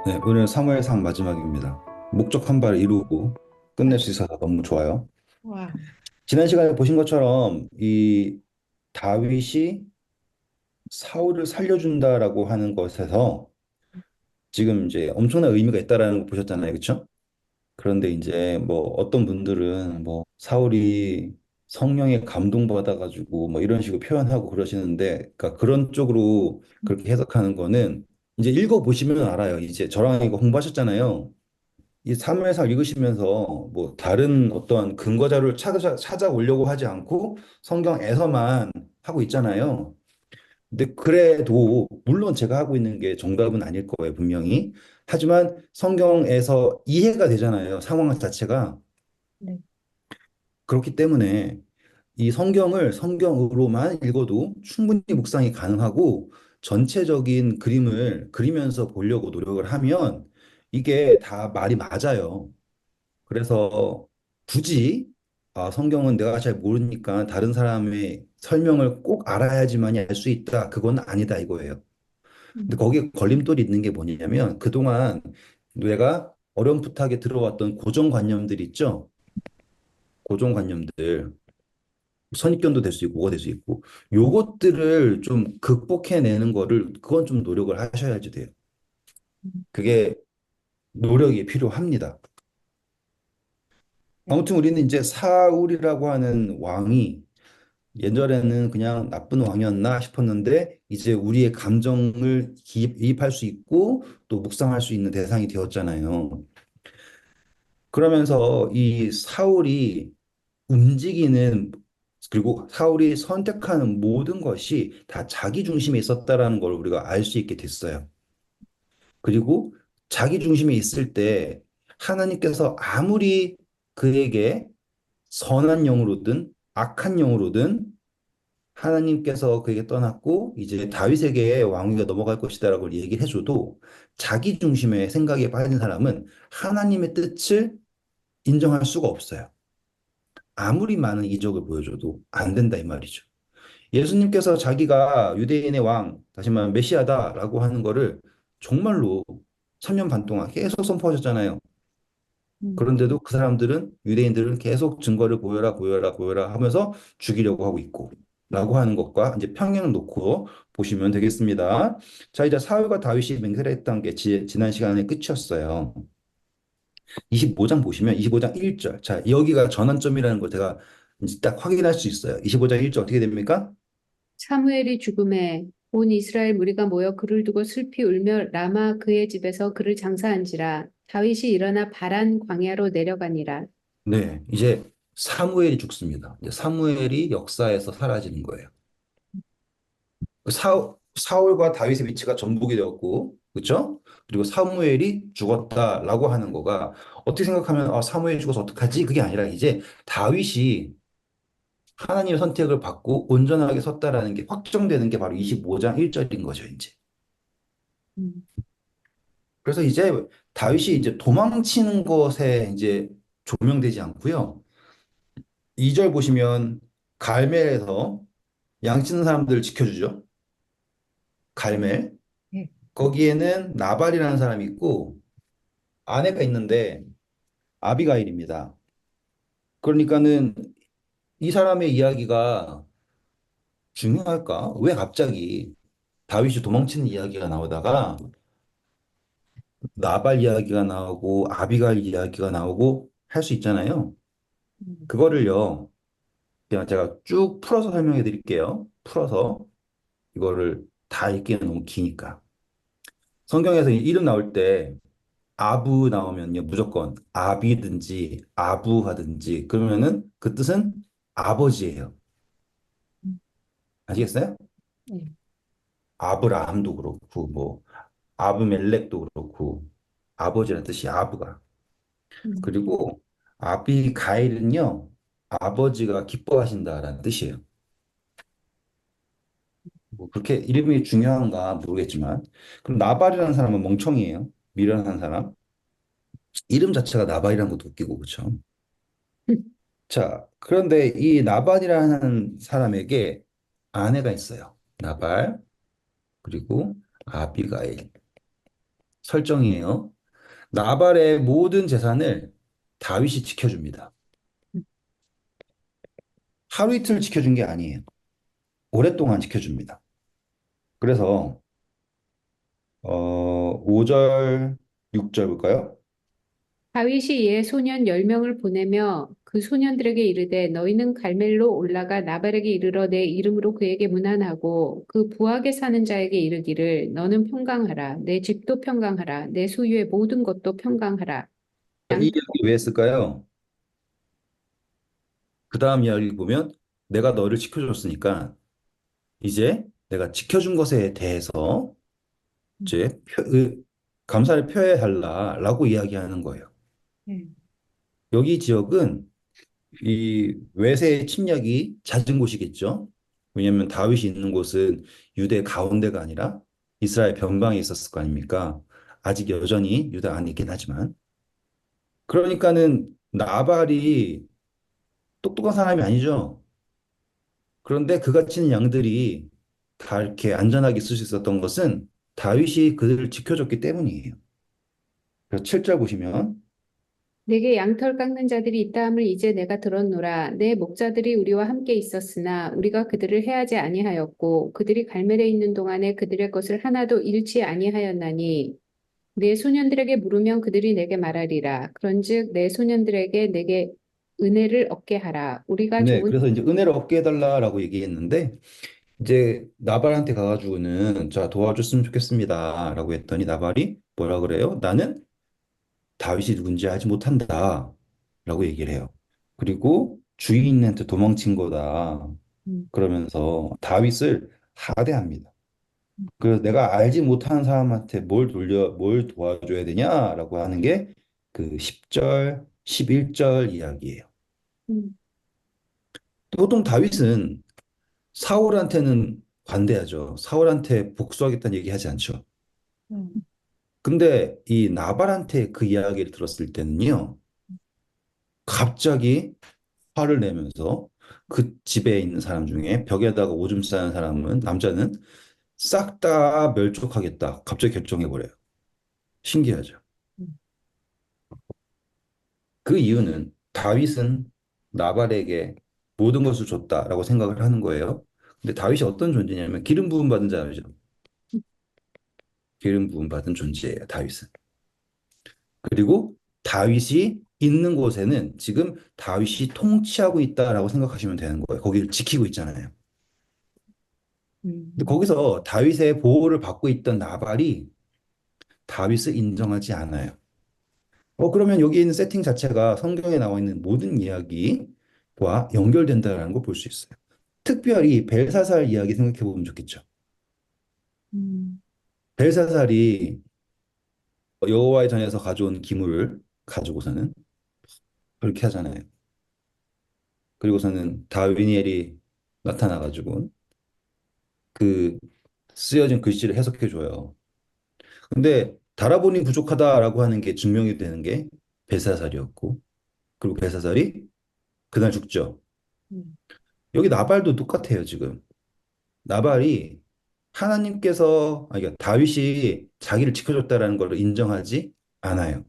네, 오늘 사무엘상 마지막입니다. 목적 한 발 이루고 끝낼 수 있어서 너무 좋아요. 와, 지난 시간에 보신 것처럼 이 다윗이 사울을 살려준다라고 하는 것에서 지금 이제 엄청난 의미가 있다라는 거 보셨잖아요, 그렇죠? 그런데 이제 뭐 어떤 분들은 뭐 사울이 성령에 감동받아가지고 뭐 이런 식으로 표현하고 그러시는데, 그러니까 그런 쪽으로 그렇게 해석하는 거는 이제 읽어보시면 알아요. 이제 저랑 이거 공부하셨잖아요. 이 사무엘상 읽으시면서 뭐 다른 어떠한 근거 자료를 찾아오려고 하지 않고 성경에서만 하고 있잖아요. 근데 그래도 물론 제가 하고 있는 게 정답은 아닐 거예요, 분명히. 하지만 성경에서 이해가 되잖아요, 상황 자체가. 네. 그렇기 때문에 이 성경을 성경으로만 읽어도 충분히 묵상이 가능하고 전체적인 그림을 그리면서 보려고 노력을 하면 이게 다 말이 맞아요. 그래서 굳이 성경은 내가 잘 모르니까 다른 사람의 설명을 꼭 알아야지만이 알 수 있다. 그건 아니다 이거예요. 근데 음, 거기에 걸림돌이 있는 게 뭐냐면 그동안 내가 어렴풋하게 들어왔던 고정관념들 있죠? 고정관념들. 선입견도 될 수 있고 뭐가 될 수 있고 요것들을 좀 극복해내는 거를 그건 좀 노력을 하셔야지 돼요. 그게 노력이 필요합니다. 네. 아무튼 우리는 이제 사울이라고 하는 왕이 예전에는 그냥 나쁜 왕이었나 싶었는데 이제 우리의 감정을 이입할 수 있고 또 묵상할 수 있는 대상이 되었잖아요. 그러면서 이 사울이 움직이는 그리고 사울이 선택하는 모든 것이 다 자기 중심에 있었다라는 걸 우리가 알 수 있게 됐어요. 그리고 자기 중심에 있을 때 하나님께서 아무리 그에게 선한 영으로든 악한 영으로든 하나님께서 그에게 떠났고 이제 다윗에게 왕위가 넘어갈 것이다라고 얘기를 해줘도 자기 중심의 생각에 빠진 사람은 하나님의 뜻을 인정할 수가 없어요. 아무리 많은 이적을 보여줘도 안 된다 이 말이죠. 예수님께서 자기가 유대인의 왕, 다시 말하면 메시아다라고 하는 거를 정말로 3년 반 동안 계속 선포하셨잖아요. 음, 그런데도 그 사람들은 유대인들은 계속 증거를 보여라 보여라 보여라 하면서 죽이려고 하고 있고 라고 하는 것과 이제 평행을 놓고 보시면 되겠습니다. 자, 이제 사울과 다윗이 맹세했던 게 지난 시간의 끝이었어요. 25장 보시면 25장 1절. 자, 여기가 전환점이라는 걸 제가 이제 딱 확인할 수 있어요. 25장 1절 어떻게 됩니까? 사무엘이 죽음에 온 이스라엘 무리가 모여 그를 두고 슬피 울며 라마 그의 집에서 그를 장사한지라 다윗이 일어나 바란 광야로 내려가니라. 네, 이제 사무엘이 죽습니다. 이제 사무엘이 역사에서 사라지는 거예요. 사울과 다윗의 위치가 전복이 되었고, 그렇죠? 그리고 사무엘이 죽었다라고 하는 거가 어떻게 생각하면 사무엘이 죽어서 어떡하지? 그게 아니라 이제 다윗이 하나님의 선택을 받고 온전하게 섰다라는 게 확정되는 게 바로 25장 1절인 거죠, 이제. 음, 그래서 이제 다윗이 이제 도망치는 것에 이제 조명되지 않고요. 2절 보시면 갈멜에서 양치는 사람들을 지켜주죠. 갈멜. 네. 거기에는 나발이라는 사람이 있고 아내가 있는데 아비가일입니다. 그러니까는 이 사람의 이야기가 중요할까? 왜 갑자기 다윗이 도망치는 이야기가 나오다가 나발 이야기가 나오고 아비가일 이야기가 나오고 할 수 있잖아요. 음, 그거를요. 그냥 제가 쭉 풀어서 설명해 드릴게요. 풀어서 이거를 다 읽기는 너무 기니까. 성경에서 이 이름 나올 때 아부 나오면요. 무조건 아비든지 아부하든지 그러면은 그 뜻은 아버지예요. 음, 아시겠어요? 네. 아브라함도 그렇고 뭐 아브멜렉도 그렇고 아버지라는 뜻이 아브가. 음, 그리고 아비가일은요. 아버지가 기뻐하신다라는 뜻이에요. 뭐 그렇게 이름이 중요한가 모르겠지만 그럼 나발이라는 사람은 멍청이에요. 미련한 사람. 이름 자체가 나발이라는 것도 웃기고 그렇죠. 자, 그런데 이 나발이라는 사람에게 아내가 있어요. 나발, 그리고 아비가일. 설정이에요. 나발의 모든 재산을 다윗이 지켜줍니다. 하루 이틀 지켜준 게 아니에요. 오랫동안 지켜줍니다. 그래서 5절, 6절 볼까요? 다윗이 이에 소년 10명을 보내며 그 소년들에게 이르되 너희는 갈멜로 올라가 나발에게 이르러 내 이름으로 그에게 문안하고 그 부하게 사는 자에게 이르기를 너는 평강하라 내 집도 평강하라 내 소유의 모든 것도 평강하라. 이 양, 이야기 왜 했을까요? 그 다음 이야기 보면 내가 너를 지켜줬으니까 이제 내가 지켜준 것에 대해서 이제 감사를 표해 달라라고 이야기하는 거예요. 여기 지역은 이 외세의 침략이 잦은 곳이겠죠. 왜냐하면 다윗이 있는 곳은 유대 가운데가 아니라 이스라엘 변방에 있었을 거 아닙니까? 아직 여전히 유다 안에 있긴 하지만. 그러니까는 나발이 똑똑한 사람이 아니죠. 그런데 그가 치는 양들이 다 이렇게 안전하게 있을 수 있었던 것은 다윗이 그들을 지켜줬기 때문이에요. 그래서 7절 보시면 내게 양털 깎는 자들이 있다함을 이제 내가 들었노라. 내 목자들이 우리와 함께 있었으나 우리가 그들을 해하지 아니하였고 그들이 갈멜에 있는 동안에 그들의 것을 하나도 잃지 아니하였나니 내 소년들에게 물으면 그들이 내게 말하리라. 그런즉 내 소년들에게 내게 은혜를 얻게 하라. 우리가 네, 좋은 그래서 이제 은혜를 얻게 해달라라고 얘기했는데 이제 나발한테 가가지고는 자 도와줬으면 좋겠습니다라고 했더니 나발이 뭐라 그래요? 나는 다윗이 누군지 알지 못한다라고 얘기를 해요. 그리고 주인한테 도망친 거다. 음, 그러면서 다윗을 하대합니다. 그래서 내가 알지 못하는 사람한테 뭘 도와줘야 되냐라고 하는 게 그 10절, 11절 이야기예요. 음, 보통 다윗은 사울한테는 관대하죠. 사울한테 복수하겠다는 얘기 하지 않죠. 근데 이 나발한테 그 이야기를 들었을 때는요, 갑자기 화를 내면서 그 집에 있는 사람 중에 벽에다가 오줌 싸는 사람은, 남자는 싹 다 멸족하겠다. 갑자기 결정해버려요. 신기하죠. 그 이유는 다윗은 나발에게 모든 것을 줬다라고 생각을 하는 거예요. 근데 다윗이 어떤 존재냐면 기름 부음 받은 자죠. 기름 부음 받은 존재예요, 다윗은. 그리고 다윗이 있는 곳에는 지금 다윗이 통치하고 있다라고 생각하시면 되는 거예요. 거기를 지키고 있잖아요. 근데 음, 거기서 다윗의 보호를 받고 있던 나발이 다윗을 인정하지 않아요. 그러면 여기 있는 세팅 자체가 성경에 나와 있는 모든 이야기와 연결된다는 걸 볼 수 있어요. 특별히 벨사살 이야기 생각해 보면 좋겠죠. 음, 벨사살이 여호와의 전에서 가져온 기물을 가지고서는 그렇게 하잖아요. 그리고서는 다니엘이 나타나가지고 그 쓰여진 글씨를 해석해 줘요. 근데 달아보니 부족하다라고 하는 게 증명이 되는 게 벨사살이었고, 그리고 벨사살이 그날 죽죠. 음, 여기 나발도 똑같아요, 지금. 나발이 하나님께서, 아니, 그러니까 다윗이 자기를 지켜줬다라는 걸 인정하지 않아요.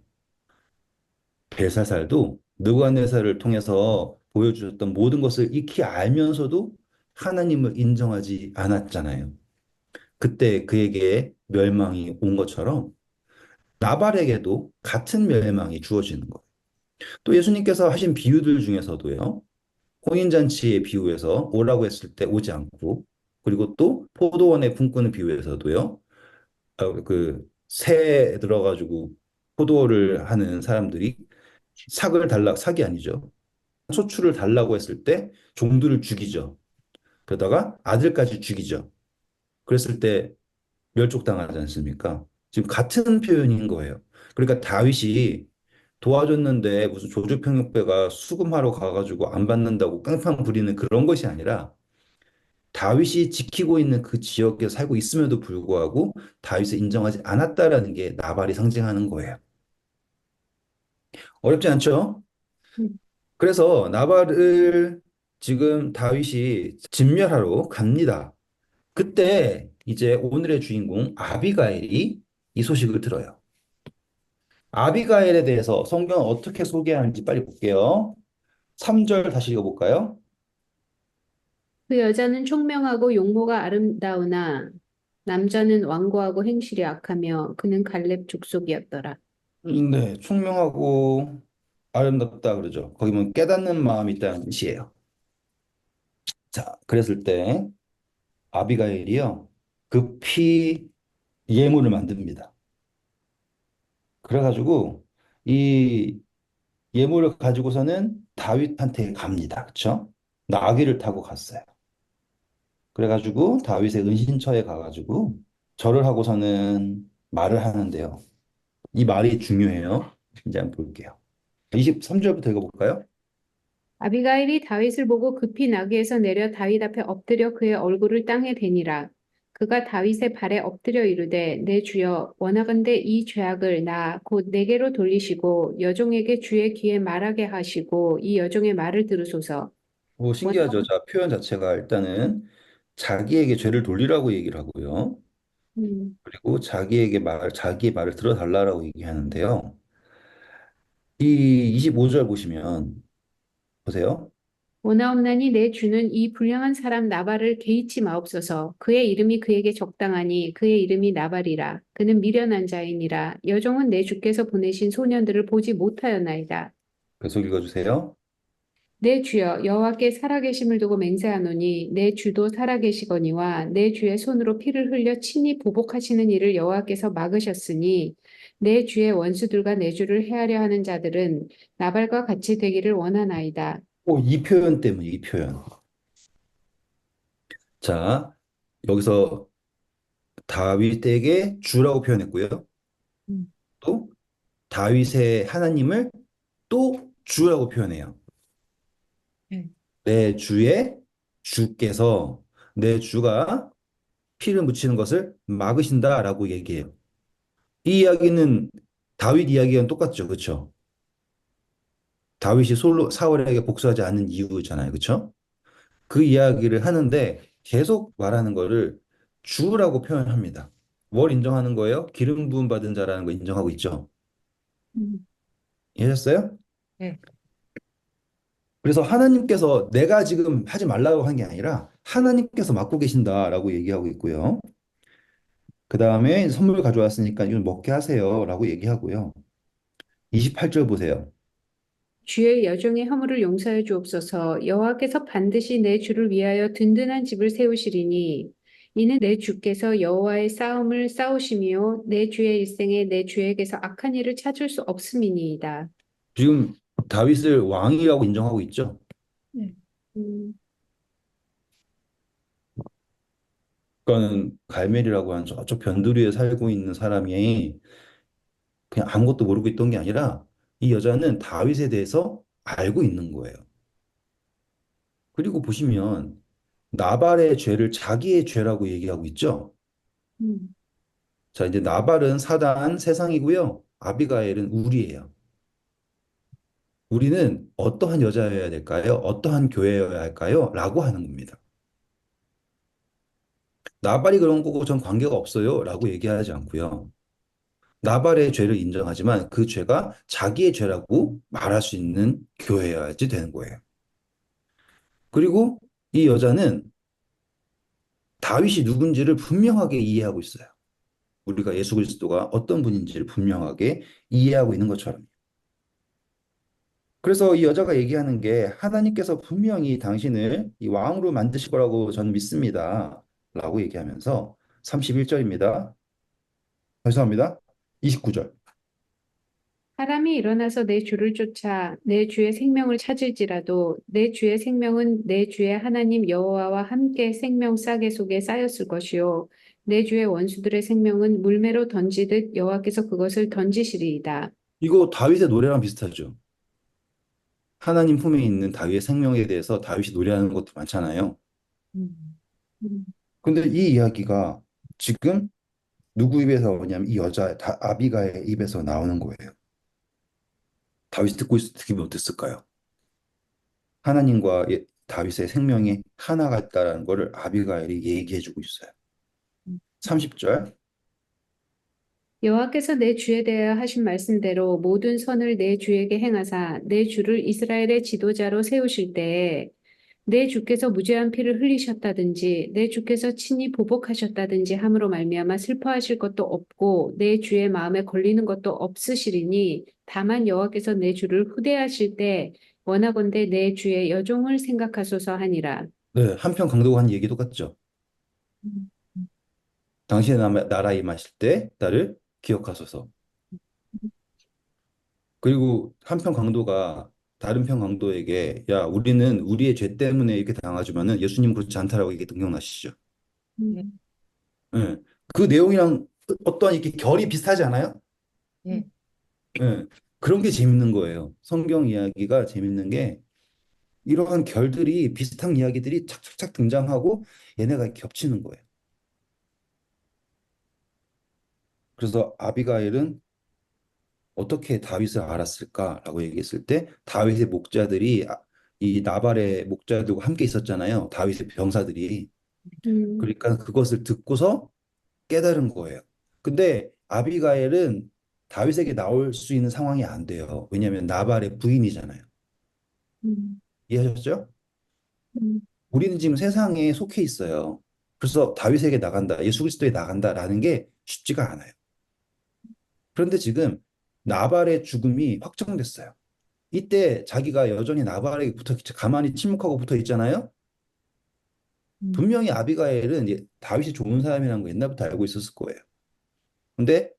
벨사살도 느부갓네살을 통해서 보여주셨던 모든 것을 익히 알면서도 하나님을 인정하지 않았잖아요. 그때 그에게 멸망이 온 것처럼 나발에게도 같은 멸망이 주어지는 거예요. 또 예수님께서 하신 비유들 중에서도요. 혼인잔치의 비유에서 오라고 했을 때 오지 않고, 그리고 또 포도원의 품꾼의 비유에서도요. 그 새에 들어가지고 포도를 하는 사람들이 삭이 아니죠. 소출을 달라고 했을 때 종들을 죽이죠. 그러다가 아들까지 죽이죠. 그랬을 때 멸족당하지 않습니까? 지금 같은 표현인 거예요. 그러니까 다윗이 도와줬는데 무슨 조주병력배가 수금하러 가가지고 안 받는다고 깡판 부리는 그런 것이 아니라 다윗이 지키고 있는 그 지역에 살고 있음에도 불구하고 다윗을 인정하지 않았다라는 게 나발이 상징하는 거예요. 어렵지 않죠? 음, 그래서 나발을 지금 다윗이 진멸하러 갑니다. 그때 이제 오늘의 주인공 아비가일이 이 소식을 들어요. 아비가일에 대해서 성경은 어떻게 소개하는지 빨리 볼게요. 3절 다시 읽어볼까요? 그 여자는 총명하고 용모가 아름다우나 남자는 완고하고 행실이 악하며 그는 갈렙 족속이었더라. 네, 총명하고 아름답다 그러죠. 거기 보면 깨닫는 마음이 있다는 뜻이에요. 자, 그랬을 때 아비가일이요. 급히 예물을 만듭니다. 그래가지고 이 예물을 가지고서는 다윗한테 갑니다. 그쵸? 나귀를 타고 갔어요. 그래가지고 다윗의 은신처에 가가지고 절을 하고서는 말을 하는데요. 이 말이 중요해요. 이제 한번 볼게요. 23절부터 읽어볼까요? 아비가일이 다윗을 보고 급히 나귀에서 내려 다윗 앞에 엎드려 그의 얼굴을 땅에 대니라. 그가 다윗의 발에 엎드려 이르되 내 주여 원하건대 이 죄악을 나 곧 내게로 돌리시고 여종에게 주의 귀에 말하게 하시고 이 여종의 말을 들으소서. 오, 신기하죠. 자, 표현 자체가 일단은 자기에게 죄를 돌리라고 얘기를 하고요. 원, 그리고 자기의 말을 들어달라고 얘기하는데요. 이 25절 보시면, 보세요. 원하옵나니 내 주는 이 불량한 사람 나발을 개의치 마옵소서. 그의 이름이 그에게 적당하니 그의 이름이 나발이라. 그는 미련한 자이니라. 여종은 내 주께서 보내신 소년들을 보지 못하였나이다. 계속 읽어주세요. 내 주여 여호와께 살아계심을 두고 맹세하노니 내 주도 살아계시거니와 내 주의 손으로 피를 흘려 친히 보복하시는 일을 여호와께서 막으셨으니 내 주의 원수들과 내 주를 해하려 하는 자들은 나발과 같이 되기를 원하나이다. 오, 이 표현 때문에 이 표현. 자, 여기서 다윗에게 주라고 표현했고요. 음, 또 다윗의 하나님을 또 주라고 표현해요. 네. 내 주의 주께서 내 주가 피를 묻히는 것을 막으신다라고 얘기해요. 이 이야기는 다윗 이야기랑 똑같죠. 그렇죠? 다윗이 솔로 사울에게 복수하지 않는 이유잖아요. 그렇죠? 그 이야기를 하는데 계속 말하는 거를 주라고 표현합니다. 뭘 인정하는 거예요? 기름 부음 받은 자라는 거 인정하고 있죠. 음, 이해하셨어요? 네. 그래서 하나님께서 내가 지금 하지 말라고 한 게 아니라 하나님께서 맡고 계신다라고 얘기하고 있고요. 그 다음에 선물 가져왔으니까 이걸 먹게 하세요라고 얘기하고요. 28절 보세요. 주의 여종의 허물을 용서해 주옵소서. 여호와께서 반드시 내 주를 위하여 든든한 집을 세우시리니 이는 내 주께서 여호와의 싸움을 싸우심이요 내 주의 일생에 내 주에게서 악한 일을 찾을 수 없음이니이다. 지금 다윗을 왕이라고 인정하고 있죠. 네. 음, 그러니까는 갈멜이라고 하는 저쪽 변두리에 살고 있는 사람이 그냥 아무것도 모르고 있던 게 아니라 이 여자는 다윗에 대해서 알고 있는 거예요. 그리고 보시면 나발의 죄를 자기의 죄라고 얘기하고 있죠. 음, 자, 이제 나발은 사단 세상이고요. 아비가엘은 우리예요. 우리는 어떠한 여자여야 될까요? 어떠한 교회여야 할까요? 라고 하는 겁니다. 나발이 그런 거고 전 관계가 없어요. 라고 얘기하지 않고요. 나발의 죄를 인정하지만 그 죄가 자기의 죄라고 말할 수 있는 교회여야지 되는 거예요. 그리고 이 여자는 다윗이 누군지를 분명하게 이해하고 있어요. 우리가 예수 그리스도가 어떤 분인지를 분명하게 이해하고 있는 것처럼. 그래서 이 여자가 얘기하는 게 하나님께서 분명히 당신을 이 왕으로 만드실 거라고 저는 믿습니다. 라고 얘기하면서 31절입니다. 죄송합니다. 29절. 사람이 일어나서 내 주를 쫓아 내 주의 생명을 찾을지라도 내 주의 생명은 내 주의 하나님 여호와와 함께 생명 싸개 속에 쌓였을 것이요 내 주의 원수들의 생명은 물매로 던지듯 여호와께서 그것을 던지시리이다. 이거 다윗의 노래랑 비슷하죠. 하나님 품에 있는 다윗의 생명에 대해서 다윗이 노래하는 것도 많잖아요. 음, 음, 근데 이 이야기가 지금 누구 입에서 오냐면 이 여자 아비가의 입에서 나오는 거예요. 다윗이 듣기면 어땠을까요? 하나님과 다윗의 생명이 하나 같다라는 것을 아비가일이 얘기해주고 있어요. 음. 30절. 여호와께서 내 주에 대하여 하신 말씀대로 모든 선을 내 주에게 행하사 내 주를 이스라엘의 지도자로 세우실 때에 내 주께서 무죄한 피를 흘리셨다든지 내 주께서 친히 보복하셨다든지 함으로 말미암아 슬퍼하실 것도 없고 내 주의 마음에 걸리는 것도 없으시리니 다만 여호와께서 내 주를 후대하실 때 원하건대 내 주의 여종을 생각하소서 하니라. 네, 한편 강도가 한 얘기 똑같죠. 음, 당신의 나라에 임하실 때 나를 기억하소서. 그리고 한편 강도가 다른 편 강도에게 야, 우리는 우리의 죄 때문에 이렇게 당하지만은 예수님 그렇지 않다라고 이게 등장하시죠. 음, 예. 그 내용이랑 어떤 이렇게 결이 비슷하지 않아요? 네. 예. 그런 게 재밌는 거예요. 성경 이야기가 재밌는 게 이러한 결들이 비슷한 이야기들이 착착착 등장하고 얘네가 겹치는 거예요. 그래서 아비가일은 어떻게 다윗을 알았을까라고 얘기했을 때 다윗의 목자들이 이 나발의 목자들과 함께 있었잖아요. 다윗의 병사들이. 음, 그러니까 그것을 듣고서 깨달은 거예요. 근데 아비가일은 다윗에게 나올 수 있는 상황이 안 돼요. 왜냐하면 나발의 부인이잖아요. 음, 이해하셨죠? 음, 우리는 지금 세상에 속해 있어요. 그래서 다윗에게 나간다, 예수 그리스도에 나간다라는 게 쉽지가 않아요. 그런데 지금 나발의 죽음이 확정됐어요. 이때 자기가 여전히 나발에게 가만히 침묵하고 붙어 있잖아요. 음, 분명히 아비가일은 다윗이 좋은 사람이라는 거 옛날부터 알고 있었을 거예요. 근데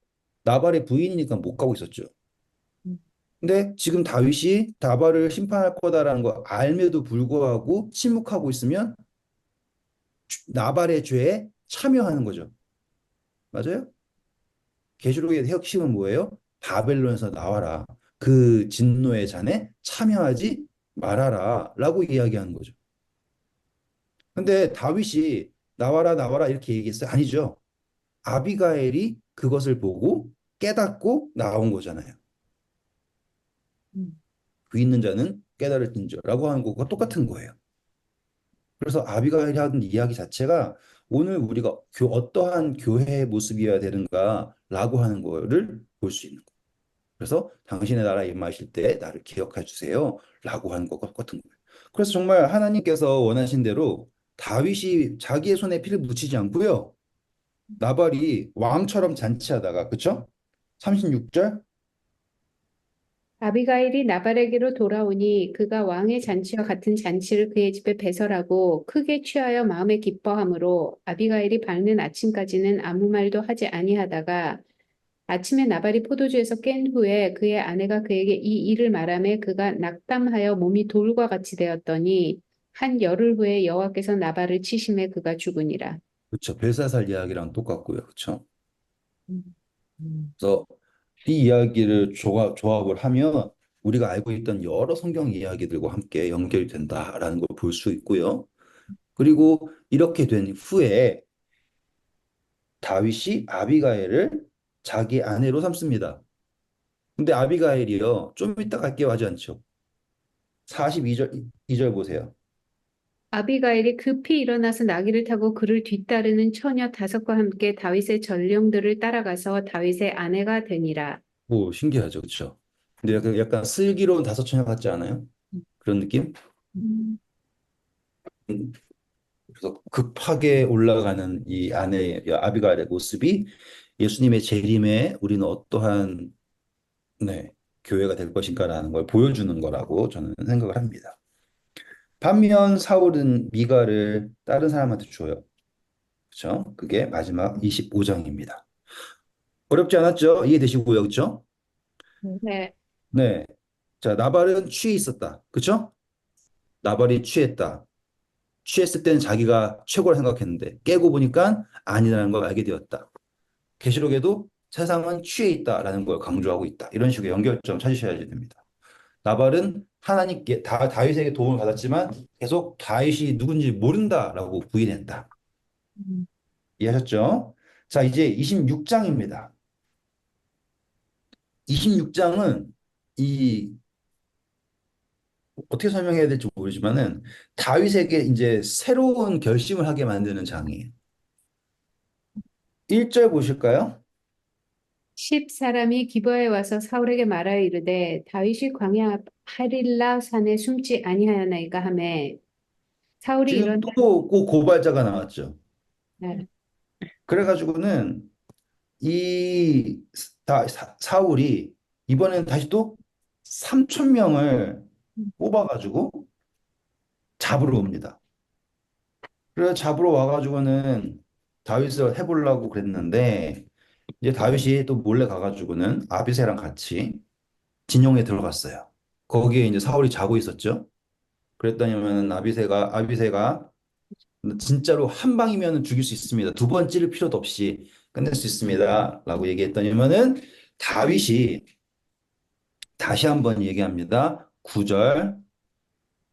나발의 부인이니까 못 가고 있었죠. 음, 근데 지금 다윗이 나발을 심판할 거다라는 거 알매도 불구하고 침묵하고 있으면 나발의 죄에 참여하는 거죠. 맞아요? 계시록의 핵심은 뭐예요? 바벨론에서 나와라. 그 진노의 잔에 참여하지 말아라. 라고 이야기하는 거죠. 근데 다윗이 나와라, 나와라 이렇게 얘기했어요? 아니죠. 아비가엘이 그것을 보고 깨닫고 나온 거잖아요. 음. 그 있는 자는 깨달을진저라고 하는 것과 똑같은 거예요. 그래서 아비가일이 하는 이야기 자체가 오늘 우리가 어떠한 교회의 모습이어야 되는가라고 하는 거를 볼 수 있는 거예요. 그래서 당신의 나라에 임하실 때 나를 기억해 주세요. 라고 하는 것과 똑같은 거예요. 그래서 정말 하나님께서 원하신 대로 다윗이 자기의 손에 피를 묻히지 않고요. 나발이 왕처럼 잔치하다가, 그쵸? 36절? 아비가일이 나발에게로 돌아오니 그가 왕의 잔치와 같은 잔치를 그의 집에 배설하고 크게 취하여 마음에 기뻐하므로 아비가일이 밝는 아침까지는 아무 말도 하지 아니하다가 아침에 나발이 포도주에서 깬 후에 그의 아내가 그에게 이 일을 말하며 그가 낙담하여 몸이 돌과 같이 되었더니 한 열흘 후에 여호와께서 나발을 치심에 그가 죽으니라. 그쵸. 벨사살 이야기랑 똑같고요. 그쵸. 음, 음, 그래서 이 이야기를 조합을 하면 우리가 알고 있던 여러 성경 이야기들과 함께 연결이 된다라는 걸 볼 수 있고요. 그리고 이렇게 된 후에 다윗이 아비가일을 자기 아내로 삼습니다. 근데 아비가일이요. 좀 이따 갈게요 하지 않죠. 42절, 2절 보세요. 아비가일이 급히 일어나서 나귀를 타고 그를 뒤따르는 처녀 다섯과 함께 다윗의 전령들을 따라가서 다윗의 아내가 되니라. 뭐 신기하죠. 그렇죠? 근데 약간 슬기로운 다섯 처녀 같지 않아요? 그런 느낌? 음, 음, 그래서 급하게 올라가는 이 아내 아비가일의 모습이 예수님의 재림에 우리는 어떠한 네, 교회가 될 것인가라는 걸 보여주는 거라고 저는 생각을 합니다. 반면 사울은 미가를 다른 사람한테 줘요. 그렇죠? 그게 마지막 25장입니다. 어렵지 않았죠? 이해되시고요. 그렇죠? 네. 네. 자, 나발은 취해 있었다. 그렇죠? 나발이 취했다. 취했을 때는 자기가 최고라 생각했는데 깨고 보니까 아니라는 걸 알게 되었다. 계시록에도 세상은 취해 있다라는 걸 강조하고 있다. 이런 식의 연결점 찾으셔야 됩니다. 나발은 하나님께 다윗에게 도움을 받았지만 계속 다윗이 누군지 모른다라고 부인했다. 음. 이해하셨죠? 자, 이제 26장입니다. 26장은 이 어떻게 설명해야 될지 모르지만은 다윗에게 이제 새로운 결심을 하게 만드는 장이에요. 1절 보실까요? 십 사람이 기브아에 와서 사울에게 말하여 이르되 다윗이 광야 앞 하릴라 산에 숨지 아니하였나이까 하매 사울이 지금 일어나 또 고발자가 나왔죠. 네. 그래가지고는 이 사울이 이번엔 다시 또 3천 명을 뽑아가지고 잡으러 옵니다. 그래서 잡으러 와가지고는 다윗을 해보려고 그랬는데 이제 다윗이 또 몰래 가가지고는 아비새랑 같이 진영에 들어갔어요. 거기에 이제 사울이 자고 있었죠. 그랬더니면 아비새가 진짜로 한 방이면 죽일 수 있습니다. 두 번 찌를 필요도 없이 끝낼 수 있습니다. 라고 얘기했더니면은 다윗이 다시 한번 얘기합니다. 9절.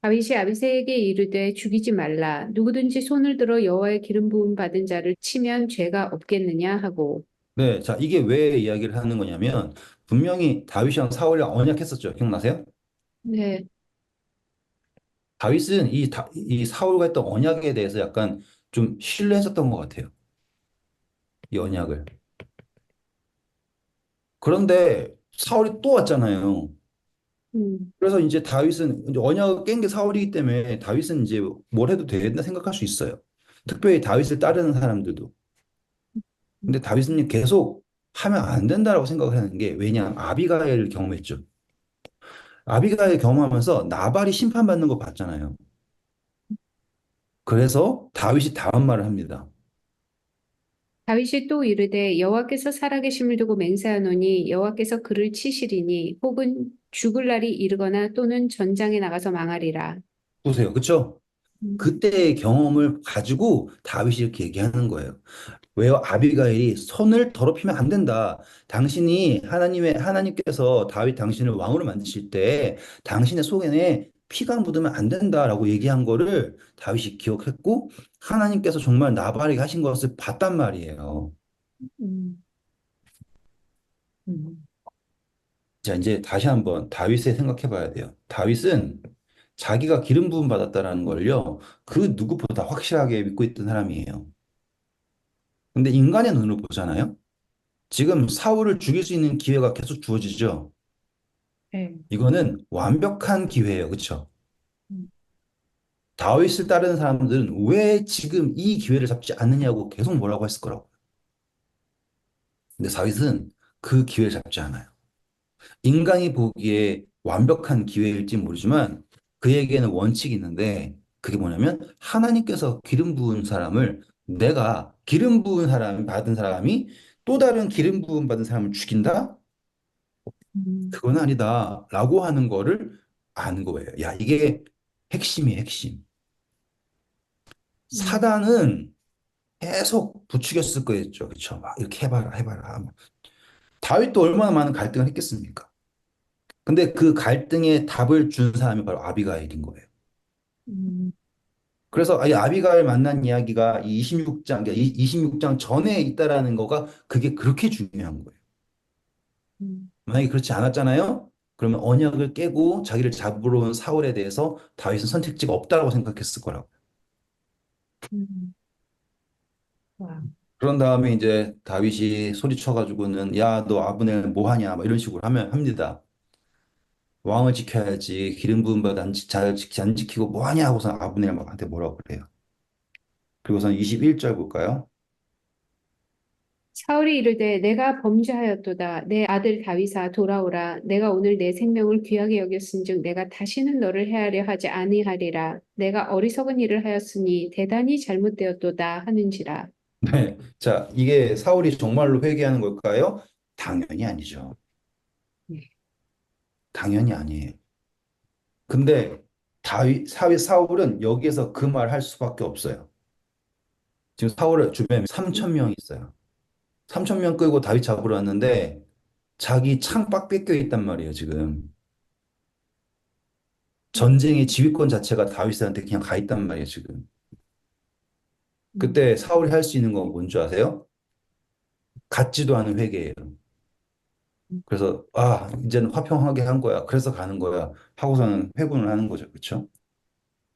다윗이 아비새에게 이르되 죽이지 말라 누구든지 손을 들어 여호와의 기름 부음 받은 자를 치면 죄가 없겠느냐 하고 네, 자, 이게 왜 이야기를 하는 거냐면 분명히 다윗이랑 사울이랑 언약했었죠. 기억나세요? 네. 다윗은 이 사울과 했던 언약에 대해서 약간 좀 신뢰했었던 것 같아요. 이 언약을. 그런데 사울이 또 왔잖아요. 음, 그래서 이제 다윗은 이제 언약을 깬 게 사울이기 때문에 다윗은 이제 뭘 해도 된다 생각할 수 있어요. 특별히 다윗을 따르는 사람들도. 근데 다윗은 계속 하면 안 된다라고 생각을 하는 게 왜냐? 아비가일을 경험했죠. 아비가일 경험하면서 나발이 심판받는 거 봤잖아요. 그래서 다윗이 다음 말을 합니다. 다윗이 또 이르되 여호와께서 살아계심을 두고 맹세하노니 여호와께서 그를 치시리니 혹은 죽을 날이 이르거나 또는 전장에 나가서 망하리라. 보세요. 그쵸? 음, 그때의 경험을 가지고 다윗이 이렇게 얘기하는 거예요. 왜요? 아비가일이 손을 더럽히면 안 된다. 하나님께서 다윗 당신을 왕으로 만드실 때 당신의 속에 피가 묻으면 안 된다라고 얘기한 거를 다윗이 기억했고 하나님께서 정말 나발에게 하신 것을 봤단 말이에요. 음, 음, 자, 이제 다시 한번 다윗을 생각해 봐야 돼요. 다윗은 자기가 기름 부음 받았다라는 걸요. 그 누구보다 확실하게 믿고 있던 사람이에요. 근데 인간의 눈으로 보잖아요. 지금 사울을 죽일 수 있는 기회가 계속 주어지죠. 네. 이거는 완벽한 기회예요. 그렇죠? 음, 다윗을 따르는 사람들은 왜 지금 이 기회를 잡지 않느냐고 계속 뭐라고 했을 거라고. 근데 다윗은 그 기회를 잡지 않아요. 인간이 보기에 완벽한 기회일지 모르지만 그에게는 원칙이 있는데 그게 뭐냐면 하나님께서 기름 부은 사람을 내가 기름 부은 사람 받은 사람이 또 다른 기름 부음 받은 사람을 죽인다? 음, 그건 아니다. 라고 하는 거를 아는 거예요. 야, 이게 핵심이에요, 핵심. 음, 사단은 계속 부추겼을 거였죠. 그쵸? 막 이렇게 해봐라, 해봐라. 다윗도 얼마나 많은 갈등을 했겠습니까? 근데 그 갈등에 답을 준 사람이 바로 아비가일인 거예요. 음, 그래서 이 아비가일 만난 이야기가 이 26장, 그러니까 이 26장 전에 있다라는 거가 그게 그렇게 중요한 거예요. 음, 만약에 그렇지 않았잖아요? 그러면 언약을 깨고 자기를 잡으러 온 사울에 대해서 다윗은 선택지가 없다라고 생각했을 거라고. 음. 와. 그런 다음에 이제 다윗이 소리쳐가지고는 야, 너 아브넬 뭐 하냐? 막 이런 식으로 합니다. 왕을 지켜야지. 기름 부음 받아 안 지키고 뭐 하냐 하고서 아브넬 막한테 뭐라고 그래요. 그리고선 21절 볼까요? 사울이 이르되 내가 범죄하였도다. 내 아들 다윗아 돌아오라. 내가 오늘 내 생명을 귀하게 여겼은즉 내가 다시는 너를 해하려 하지 아니하리라. 내가 어리석은 일을 하였으니 대단히 잘못되었도다 하는지라. 네. 자, 이게 사울이 정말로 회개하는 걸까요? 당연히 아니죠. 네. 당연히 아니에요. 근데 사울은 여기에서 그 말 할 수밖에 없어요. 지금 사울의 주변에 3천 명이 있어요. 3천 명 끌고 다윗 잡으러 왔는데 자기 창밖 뺏겨 있단 말이에요, 지금. 전쟁의 지휘권 자체가 다윗한테 그냥 가 있단 말이에요, 지금. 음, 그때 사울이 할 수 있는 건 뭔지 아세요? 같지도 않은 회개예요. 그래서 이제는 화평하게 한 거야. 그래서 가는 거야. 하고서는 회군을 하는 거죠. 그렇죠?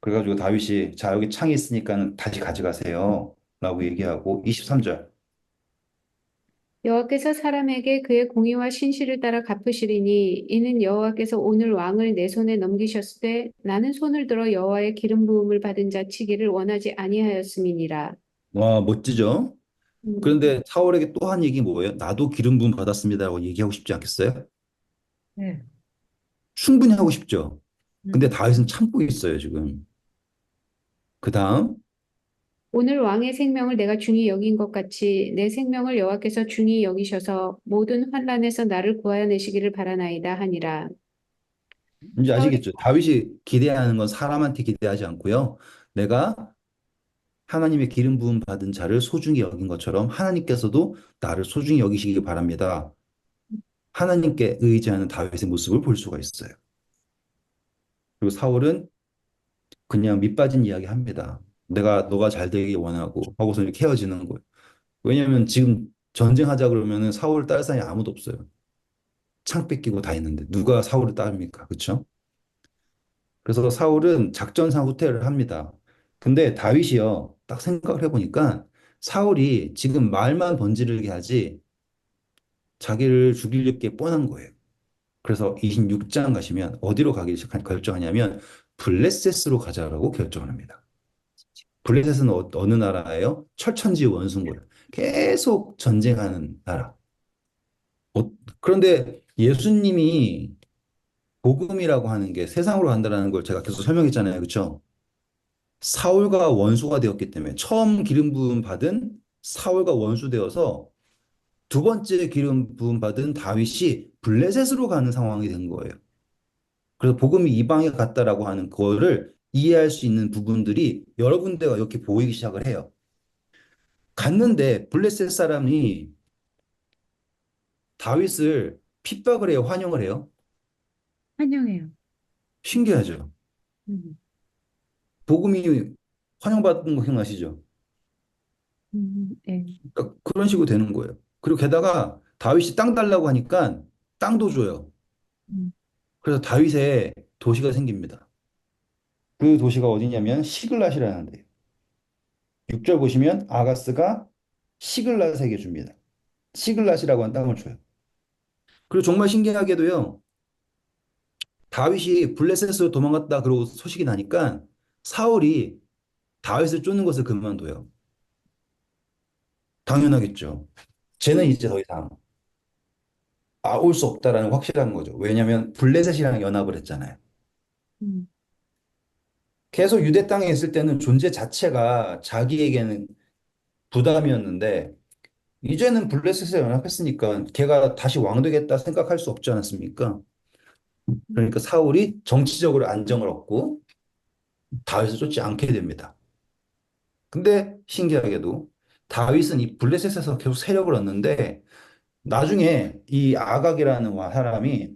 그래가지고 다윗이 자 여기 창이 있으니까 다시 가져가세요. 라고 얘기하고 23절. 여호와께서 사람에게 그의 공의와 신실을 따라 갚으시리니 이는 여호와께서 오늘 왕을 내 손에 넘기셨을 때 나는 손을 들어 여호와의 기름 부음을 받은 자 치기를 원하지 아니하였음이니라. 와, 멋지죠? 음, 그런데 사울에게 또 한 얘기 뭐예요? 나도 기름 부음 받았습니다라고 얘기하고 싶지 않겠어요? 네. 충분히 하고 싶죠. 근데 음. 다윗은 참고 있어요, 지금. 그 다음, 오늘 왕의 생명을 내가 중히 여긴 것 같이 내 생명을 여호와께서 중히 여기셔서 모든 환난에서 나를 구하여 내시기를 바라나이다 하니라. 이제 사울이 아시겠죠? 다윗이 기대하는 건 사람한테 기대하지 않고요. 내가 하나님의 기름 부음 받은 자를 소중히 여긴 것처럼 하나님께서도 나를 소중히 여기시기 바랍니다. 하나님께 의지하는 다윗의 모습을 볼 수가 있어요. 그리고 사울은 그냥 밑빠진 이야기 합니다. 내가 너가 잘 되길 원하고 하고서 이렇게 헤어지는 거예요. 왜냐하면 지금 전쟁하자 그러면은 사울 딸 사람이 아무도 없어요. 창 뺏기고 다 있는데 누가 사울을 따릅니까? 그렇죠? 그래서 사울은 작전상 후퇴를 합니다. 근데 다윗이요. 딱 생각을 해보니까 사울이 지금 말만 번지르게 하지 자기를 죽일 게 뻔한 거예요. 그래서 26장 가시면 어디로 가기 결정하냐면 블레셋으로 가자라고 결정을 합니다. 블레셋은 어느 나라예요? 철천지 원수인 거예요. 계속 전쟁하는 나라. 어, 그런데 예수님이 복음이라고 하는 게 세상으로 간다라는 걸 제가 계속 설명했잖아요. 그렇죠? 사울과 원수가 되었기 때문에 처음 기름 부음 받은 사울과 원수 되어서 두 번째 기름 부음 받은 다윗이 블레셋으로 가는 상황이 된 거예요. 그래서 복음이 이방에 갔다라고 하는 거를 이해할 수 있는 부분들이 여러 군데가 이렇게 보이기 시작을 해요. 갔는데 블레셋 사람이 다윗을 핍박을 해요, 환영을 해요. 환영해요. 신기하죠. 음. 복음이 환영받은 거 기억나시죠? 네. 그러니까 그런 식으로 되는 거예요. 그리고 게다가 다윗이 땅 달라고 하니까 땅도 줘요. 음. 그래서 다윗의 도시가 생깁니다. 그 도시가 어디냐면 시글랏이라는 데예요. 6절 보시면 아가스가 시글랏에게 줍니다. 시글랏이라고 하는 땅을 줘요. 그리고 정말 신기하게도요. 다윗이 블레셋으로 도망갔다 그러고 소식이 나니까 사울이 다윗을 쫓는 것을 그만둬요. 당연하겠죠. 쟤는 이제 더 이상 올 수 없다라는 확실한 거죠. 왜냐하면 블레셋이랑 연합을 했잖아요. 음. 계속 유대 땅에 있을 때는 존재 자체가 자기에게는 부담이었는데 이제는 블레셋에 연합했으니까 걔가 다시 왕 되겠다 생각할 수 없지 않았습니까? 그러니까 사울이 정치적으로 안정을 얻고 다윗을 쫓지 않게 됩니다. 근데 신기하게도 다윗은 이 블레셋에서 계속 세력을 얻는데 나중에 이 아각이라는 사람이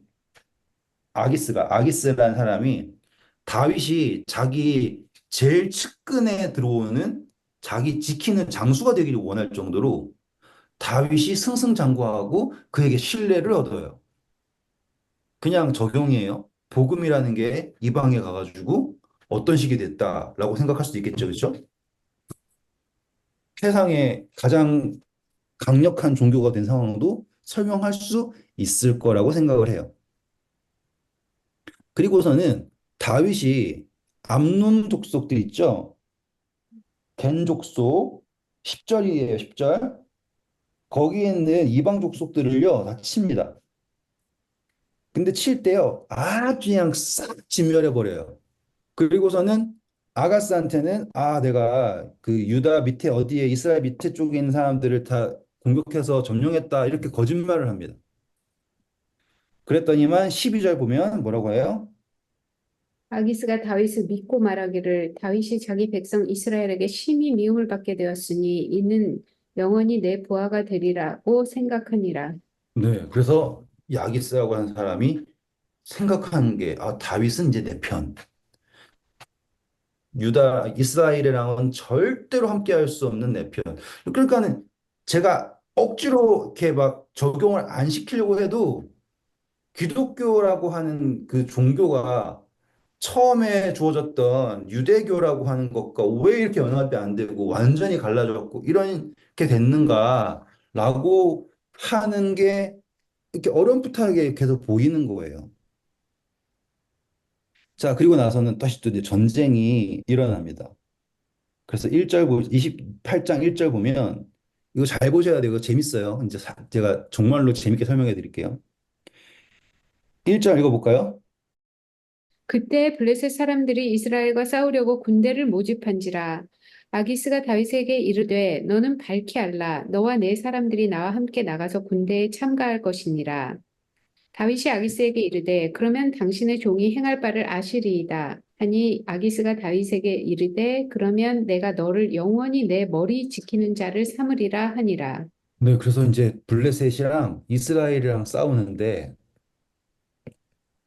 아기스라는 사람이 다윗이 자기 제일 측근에 들어오는 자기 지키는 장수가 되기를 원할 정도로 다윗이 승승장구하고 그에게 신뢰를 얻어요. 그냥 적용이에요. 복음이라는 게 이방에 가가지고 어떤 식이 됐다라고 생각할 수도 있겠죠, 그렇죠? 세상에 가장 강력한 종교가 된 상황도 설명할 수 있을 거라고 생각을 해요. 그리고서는 다윗이 암논 족속들 있죠? 겐 족속 10절이에요, 10절. 거기에 있는 이방 족속들을요, 다 칩니다. 근데 칠 때요, 아주 그냥 싹 진멸해버려요. 그리고서는 아가스한테는 내가 그 유다 밑에 어디에 이스라엘 밑에 쪽에 있는 사람들을 다 공격해서 점령했다 이렇게 거짓말을 합니다. 그랬더니만 12절 보면 뭐라고 해요? 아기스가 다윗을 믿고 말하기를 다윗이 자기 백성 이스라엘에게 심히 미움을 받게 되었으니 이는 영원히 내 부하가 되리라고 생각하니라. 네, 그래서 이 아기스라고 하는 사람이 생각하는 게 다윗은 이제 내 편. 이스라엘이랑은 절대로 함께할 수 없는 내 편. 그러니까는 제가 억지로 이렇게 막 적용을 안 시키려고 해도 기독교라고 하는 그 종교가 처음에 주어졌던 유대교라고 하는 것과 왜 이렇게 연합이 안 되고 완전히 갈라졌고 이렇게 됐는가라고 하는 게 이렇게 어렴풋하게 계속 보이는 거예요. 자, 그리고 나서는 다시 또 이제 전쟁이 일어납니다. 그래서 28장 1절 보면 이거 잘 보셔야 돼요. 이거 재밌어요. 이제 제가 정말로 재밌게 설명해 드릴게요. 1절 읽어볼까요? 그때 블레셋 사람들이 이스라엘과 싸우려고 군대를 모집한지라 아기스가 다윗에게 이르되 너는 밝히 알라 너와 내 사람들이 나와 함께 나가서 군대에 참가할 것이니라. 다윗이 아기스에게 이르되 그러면 당신의 종이 행할 바를 아시리이다 하니 아기스가 다윗에게 이르되 그러면 내가 너를 영원히 내 머리 지키는 자를 삼으리라 하니라. 네, 그래서 이제 블레셋이랑 이스라엘이랑 싸우는데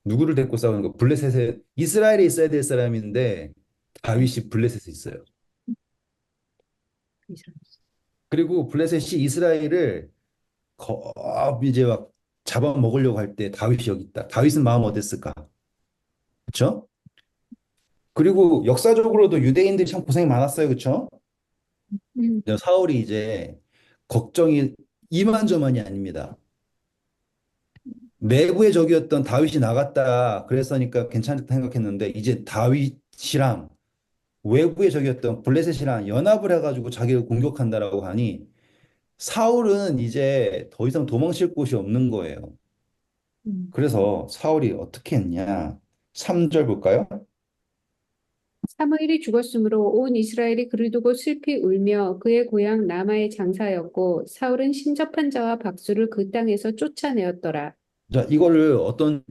누구를 데리고 싸우는 거? 블레셋에 이스라엘에 있어야 될 사람인데 다윗이 블레셋에 있어요. 그리고 블레셋이 이스라엘을 이제 막 잡아먹으려고 할 때 다윗이 여기 있다. 다윗은 마음 어땠을까? 그렇죠? 그리고 역사적으로도 유대인들이 참 고생이 많았어요. 그렇죠? 음, 사울이 이제 걱정이 이만저만이 아닙니다. 내부의 적이었던 다윗이 나갔다 그랬으니까 괜찮다 생각했는데 이제 다윗이랑 외부의 적이었던 블레셋이랑 연합을 해가지고 자기를 공격한다라고 하니 사울은 이제 더 이상 도망칠 곳이 없는 거예요. 음, 그래서 사울이 어떻게 했냐? 3절 볼까요? 사무엘이 죽었으므로 온 이스라엘이 그를 두고 슬피 울며 그의 고향 라마에 장사하였고 사울은 신접한 자와 박수를 그 땅에서 쫓아내었더라. 자, 이거를 어떤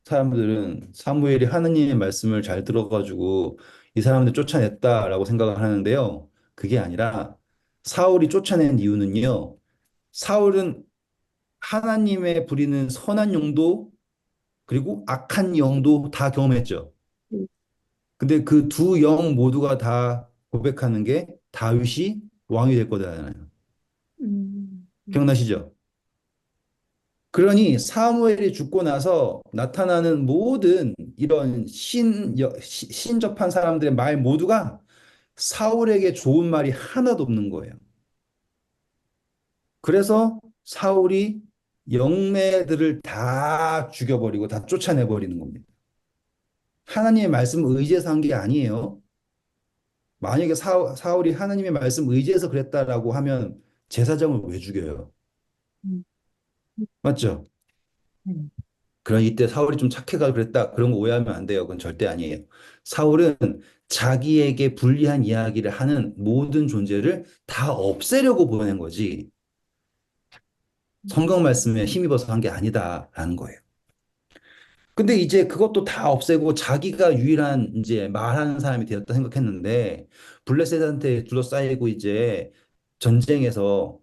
사람들은 사무엘이 하느님의 말씀을 잘 들어가지고 이 사람들 쫓아냈다라고 생각을 하는데요. 그게 아니라 사울이 쫓아낸 이유는요. 사울은 하나님의 부리는 선한 영도 그리고 악한 영도 다 경험했죠. 음, 근데 그 두 영 모두가 다 고백하는 게 다윗이 왕이 될 거다잖아요. 음, 음, 기억나시죠? 그러니 사무엘이 죽고 나서 나타나는 모든 이런 신접한 사람들의 말 모두가 사울에게 좋은 말이 하나도 없는 거예요. 그래서 사울이 영매들을 다 죽여버리고 다 쫓아내버리는 겁니다. 하나님의 말씀을 의지해서 한 게 아니에요. 만약에 사울이 하나님의 말씀 의지해서 그랬다라고 하면 제사장을 왜 죽여요? 음, 맞죠? 음, 그런 이때 사울이 좀 착해가 그랬다. 그런 거 오해하면 안 돼요. 그건 절대 아니에요. 사울은 자기에게 불리한 이야기를 하는 모든 존재를 다 없애려고 보낸 거지. 성경 말씀에 힘입어서 한 게 아니다라는 거예요. 근데 이제 그것도 다 없애고 자기가 유일한 이제 말하는 사람이 되었다 생각했는데 블레셋한테 둘러싸이고 이제 전쟁에서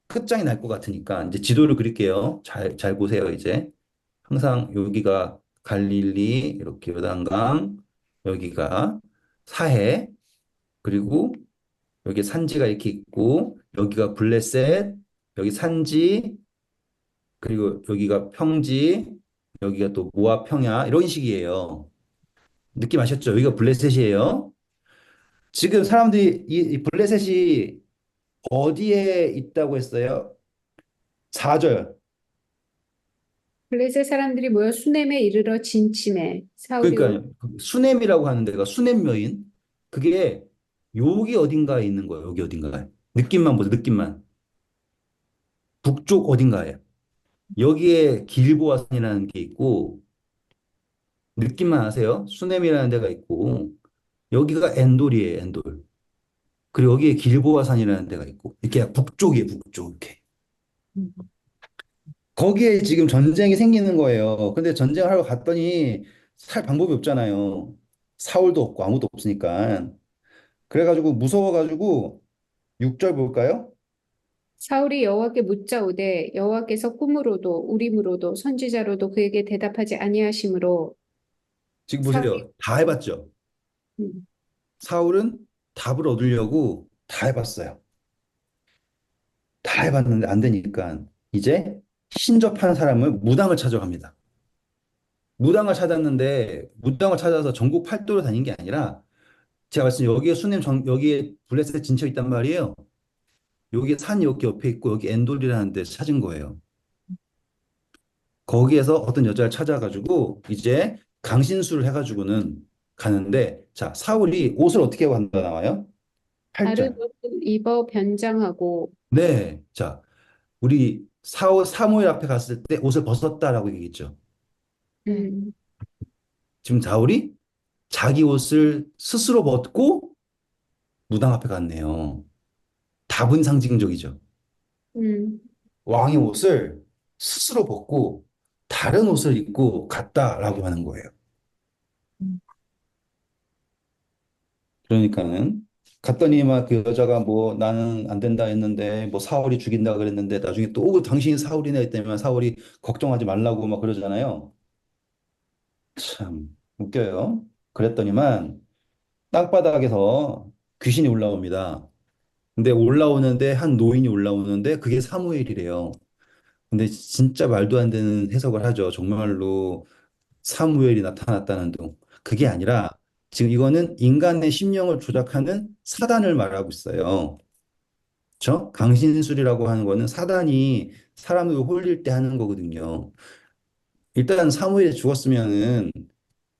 끝장이 날 것 같으니까 이제 지도를 그릴게요. 잘 보세요, 이제. 항상 여기가 갈릴리, 이렇게 요단강, 여기가 사해, 그리고 여기 산지가 이렇게 있고, 여기가 블레셋, 여기 산지, 그리고 여기가 평지, 여기가 또 모압 평야, 이런 식이에요. 느낌 아셨죠? 여기가 블레셋이에요. 지금 사람들이 이 블레셋이 어디에 있다고 했어요? 4절. 블레셋 사람들이 모여 수넴에 이르러 진침해 사울이 온 그러니까 수넴이라고 하는 데가 수넴 여인 그게 여기 어딘가에 있는 거예요. 여기 어딘가에. 느낌만 보세요. 느낌만. 북쪽 어딘가에. 여기에 길보아산이라는 게 있고 느낌만 아세요. 수넴이라는 데가 있고 여기가 엔돌이에요. 엔돌. 그리고 여기에 길보아산이라는 데가 있고 이렇게 북쪽이에요. 북쪽 이렇게. 음, 거기에 지금 전쟁이 생기는 거예요. 근데 전쟁을 하러 갔더니 살 방법이 없잖아요. 사울도 없고 아무도 없으니까. 그래가지고 무서워가지고 6절 볼까요? 사울이 여호와께 묻자오되 여호와께서 꿈으로도 우림으로도 선지자로도 그에게 대답하지 아니하시므로 지금 사울이 보세요. 다 해봤죠. 음, 사울은 답을 얻으려고 다 해봤어요. 다 해봤는데 안 되니까 이제 신접한 사람을 무당을 찾아갑니다. 무당을 찾았는데 무당을 찾아서 전국 팔도로 다닌 게 아니라 제가 말씀 여기에 여기에 블레셋 진쳐 있단 말이에요. 여기 산이 여기 옆에 있고 여기 엔돌이라는 데 찾은 거예요. 거기에서 어떤 여자를 찾아가지고 이제 강신술을 해가지고는 가는데 자 사울이 옷을 어떻게 하고 한다 나와요? 다른 8절. 옷을 입어 변장하고 네. 자 우리 사무엘 앞에 갔을 때 옷을 벗었다라고 얘기했죠. 네. 음, 지금 사울이 자기 옷을 스스로 벗고 무당 앞에 갔네요. 다분 상징적이죠. 음, 왕의 옷을 스스로 벗고 다른 옷을 입고 갔다라고 하는 거예요. 음, 그러니까는 갔더니 막 그 여자가 뭐 나는 안 된다 했는데 뭐 사울이 죽인다 그랬는데 나중에 또 당신이 사울이네 했다면 사울이 걱정하지 말라고 막 그러잖아요. 참 웃겨요. 그랬더니만 땅바닥에서 귀신이 올라옵니다. 근데 올라오는데 한 노인이 올라오는데 그게 사무엘이래요. 근데 진짜 말도 안 되는 해석을 하죠. 정말로 사무엘이 나타났다는 둥. 그게 아니라 지금 이거는 인간의 심령을 조작하는 사단을 말하고 있어요. 그렇죠? 강신술이라고 하는 거는 사단이 사람을 홀릴 때 하는 거거든요. 일단 사무엘이 죽었으면은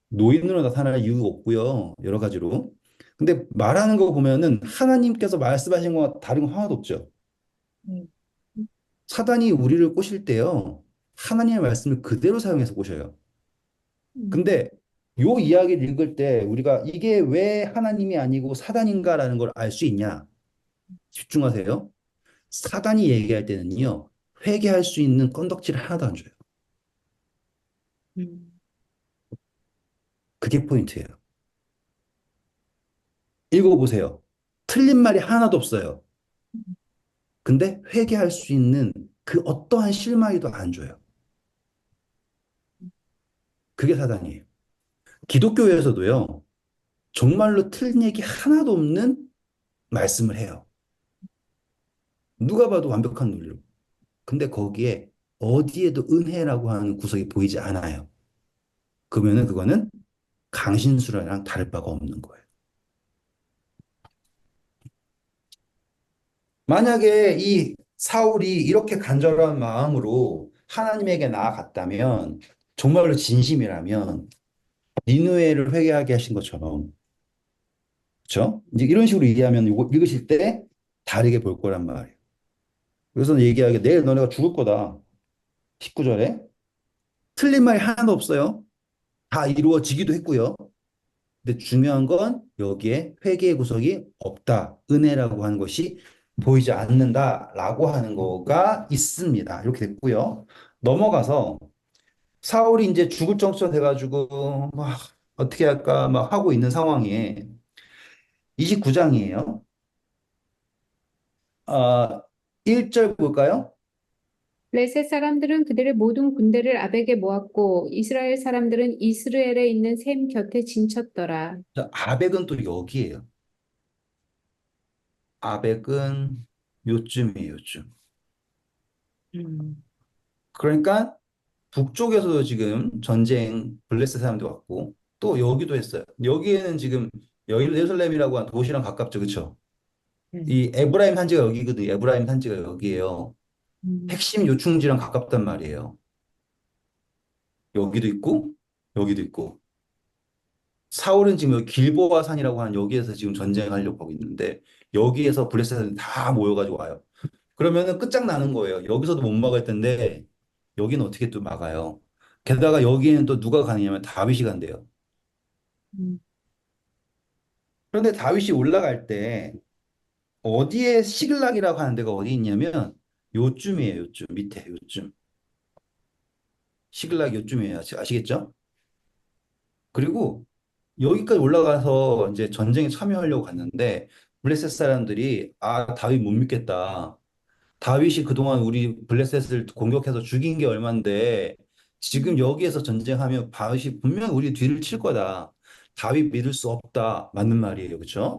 노인으로 나타날 이유가 없고요. 여러 가지로. 근데 말하는 거 보면은 하나님께서 말씀하신 거와 다른 거 하나도 없죠. 네. 사단이 우리를 꼬실 때요. 하나님의 말씀을 그대로 사용해서 꼬셔요. 음, 근데 요 이야기를 읽을 때 우리가 이게 왜 하나님이 아니고 사단인가라는 걸 알 수 있냐? 집중하세요. 사단이 얘기할 때는요. 회개할 수 있는 건덕지를 하나도 안 줘요. 음, 그게 포인트예요. 읽어보세요. 틀린 말이 하나도 없어요. 근데 회개할 수 있는 그 어떠한 실마리도 안 줘요. 그게 사단이에요. 기독교에서도요. 정말로 틀린 얘기 하나도 없는 말씀을 해요. 누가 봐도 완벽한 논리로. 근데 거기에 어디에도 은혜라고 하는 구석이 보이지 않아요. 그러면은 그거는 강신술이랑 다를 바가 없는 거예요. 만약에 이 사울이 이렇게 간절한 마음으로 하나님에게 나아갔다면 정말로 진심이라면 니느웨를 회개하게 하신 것처럼 그렇죠? 이제 이런 식으로 이해하면 이거 읽으실 때 다르게 볼 거란 말이에요. 그래서 얘기하게 내일 너네가 죽을 거다. 19절에 틀린 말이 하나도 없어요. 다 이루어지기도 했고요. 근데 중요한 건 여기에 회개의 구석이 없다. 은혜라고 하는 것이 보이지 않는다라고 하는 거가 있습니다. 이렇게 됐고요. 넘어가서 사울이 이제 죽을 정처 돼가지고 막 어떻게 할까 막 하고 있는 상황에 29장이에요. 아, 1절 볼까요? 블레셋 사람들은 그들의 모든 군대를 아벡에 모았고 이스라엘 사람들은 이스라엘에 있는 셈 곁에 진쳤더라. 자, 아벡은 또 여기에요. 아벡은 요쯤이에요, 요쯤. 음, 그러니까 북쪽에서도 지금 전쟁 블레셋 사람도 왔고 또 여기도 했어요. 여기에는 지금 예루살렘이라고 한 도시랑 가깝죠, 그렇죠? 네. 이 에브라임 산지가 여기거든요. 에브라임 산지가 여기에요. 음, 핵심 요충지랑 가깝단 말이에요. 여기도 있고 여기도 있고 사울은 지금 여기 길보아 산이라고 하는 여기에서 지금 전쟁하려고 하고 있는데 여기에서 블레셋은 다 모여가지고 와요. 그러면은 끝장나는 거예요. 여기서도 못 막을 텐데 여기는 어떻게 또 막아요. 게다가 여기에는 또 누가 가느냐면 다윗이 간대요. 음, 그런데 다윗이 올라갈 때 어디에 시글락이라고 하는 데가 어디 있냐면 요쯤이에요. 요쯤 밑에 요쯤. 시글락 요쯤이에요. 아시겠죠? 그리고 여기까지 올라가서 이제 전쟁에 참여하려고 갔는데 블레셋 사람들이 다윗 못 믿겠다. 다윗이 그동안 우리 블레셋을 공격해서 죽인 게 얼만데 지금 여기에서 전쟁하면 다윗이 분명 우리 뒤를 칠 거다. 다윗 믿을 수 없다. 맞는 말이에요. 그렇죠?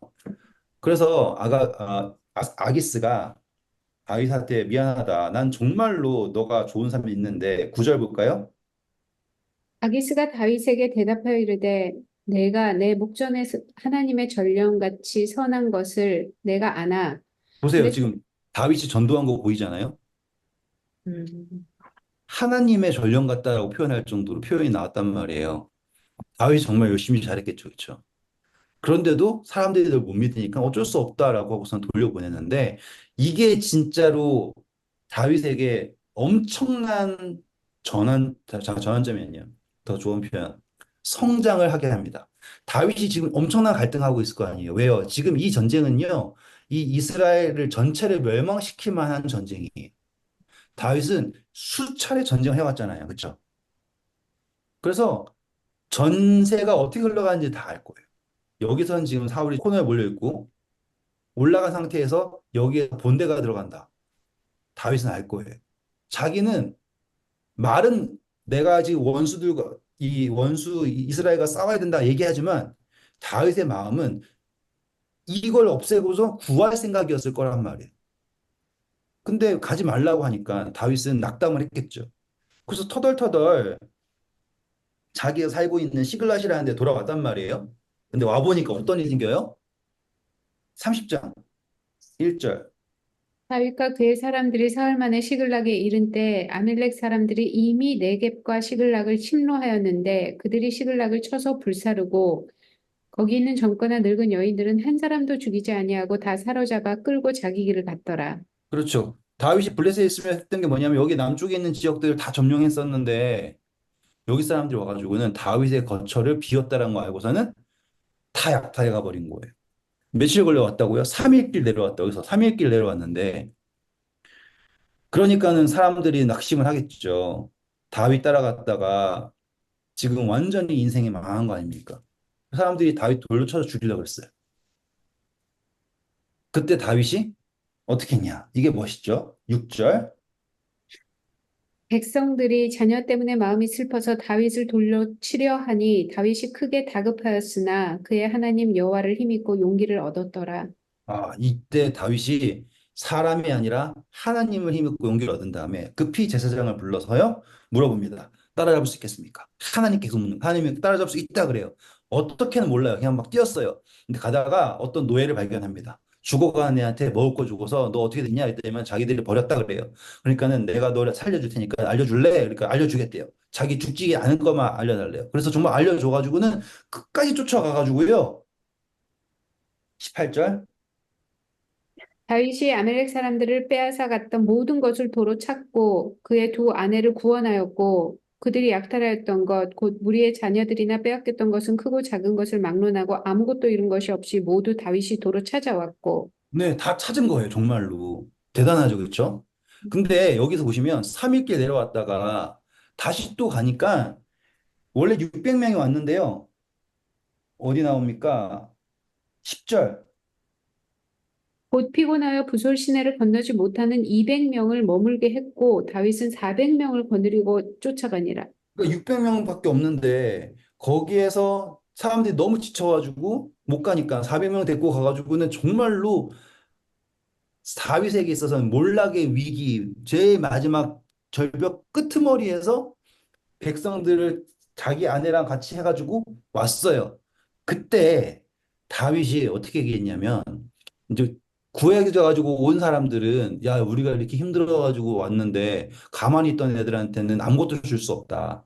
그래서 아기스가 다윗한테 미안하다. 난 정말로 너가 좋은 삶이 있는데 9절 볼까요? 아기스가 다윗에게 대답하여 이르되 내가 내 목전에 하나님의 전령같이 선한 것을 내가 아나. 보세요. 블레셋 지금 다윗이 전도한 거 보이잖아요. 음, 하나님의 전령 같다라고 표현할 정도로 표현이 나왔단 말이에요. 다윗이 정말 열심히 잘했겠죠, 그렇죠? 그런데도 사람들이 널 못 믿으니까 어쩔 수 없다라고 하고선 돌려보내는데 이게 진짜로 다윗에게 엄청난 전환점이 아니에요. 더 좋은 표현. 성장을 하게 합니다. 다윗이 지금 엄청난 갈등하고 있을 거 아니에요. 왜요? 지금 이 전쟁은요, 이 이스라엘을 전체를 멸망시킬 만한 전쟁이에요. 다윗은 수차례 전쟁을 해왔잖아요. 그렇죠? 그래서 전세가 어떻게 흘러가는지 다 알 거예요. 여기서는 지금 사울이 코너에 몰려 있고 올라간 상태에서 여기에 본대가 들어간다. 다윗은 알 거예요. 자기는 말은 내가 지금 원수들과 이 원수 이스라엘과 싸워야 된다 얘기하지만 다윗의 마음은 이걸 없애고서 구할 생각이었을 거란 말이에요. 근데 가지 말라고 하니까 다윗은 낙담을 했겠죠. 그래서 터덜터덜 자기가 살고 있는 시글랏이라는 데 돌아왔단 말이에요. 근데 와보니까 어떤 일이 생겨요? 30장 1절. 다윗과 그의 사람들이 사흘 만에 시글락에 이른 때 아멜렉 사람들이 이미 네겝과 시글락을 침노하였는데 그들이 시글락을 쳐서 불사르고 거기 있는 젊거나 늙은 여인들은 한 사람도 죽이지 아니하고 다 사로잡아 끌고 자기 길을 갔더라. 그렇죠. 다윗이 블레셋에 있으면 했던 게 뭐냐면 여기 남쪽에 있는 지역들을 다 점령했었는데 여기 사람들이 와가지고는 다윗의 거처를 비웠다는 거 알고서는 다 약탈해 가버린 거예요. 며칠 걸려왔다고요? 3일 길 내려왔다고 해서 3일 길 내려왔는데 그러니까는 사람들이 낙심을 하겠죠. 다윗 따라갔다가 지금 완전히 인생이 망한 거 아닙니까? 사람들이 다윗 돌로 쳐서 죽이려고 했어요. 그때 다윗이 어떻게 했냐? 이게 멋있죠? 6절. 백성들이 자녀 때문에 마음이 슬퍼서 다윗을 돌로 치려 하니 다윗이 크게 다급하였으나 그의 하나님 여호와를 힘입고 용기를 얻었더라. 아, 이때 다윗이 사람이 아니라 하나님을 힘입고 용기를 얻은 다음에 급히 제사장을 불러서요 물어봅니다. 따라잡을 수 있겠습니까? 하나님께서 묻는 하나님이 따라잡을 수 있다 그래요. 어떻게는 몰라요. 그냥 막 뛰었어요. 근데 가다가 어떤 노예를 발견합니다. 죽어가는 애한테 먹을 거 주고서 너 어떻게 됐냐 했더니 자기들이 버렸다 그래요. 그러니까는 내가 너를 살려줄 테니까 알려줄래? 그러니까 알려주겠대요. 자기 죽지 않은 것만 알려달래요. 그래서 정말 알려줘가지고는 끝까지 쫓아가가지고요. 18절. 다윗이 아멜렉 사람들을 빼앗아 갔던 모든 것을 도로 찾고 그의 두 아내를 구원하였고 그들이 약탈하였던 것, 곧 무리의 자녀들이나 빼앗겼던 것은 크고 작은 것을 막론하고 아무것도 잃은 것이 없이 모두 다윗이 도로 찾아왔고 네, 다 찾은 거예요, 정말로. 대단하죠, 그렇죠? 근데 여기서 보시면 3일길 내려왔다가 다시 또 가니까 원래 600명이 왔는데요. 어디 나옵니까? 10절. 곧 피곤하여 부솔 시내를 건너지 못하는 200명을 머물게 했고 다윗은 400명을 거느리고 쫓아가니라. 그러니까 600명밖에 없는데 거기에서 사람들이 너무 지쳐가지고 못 가니까 400명 데리고 가가지고는 정말로 다윗에게 있어서는 몰락의 위기, 제일 마지막 절벽 끄트머리에서 백성들을 자기 아내랑 같이 해가지고 왔어요. 그때 다윗이 어떻게 얘기했냐면 이제 구해져가지고 온 사람들은 야 우리가 이렇게 힘들어가지고 왔는데 가만히 있던 애들한테는 아무것도 줄 수 없다.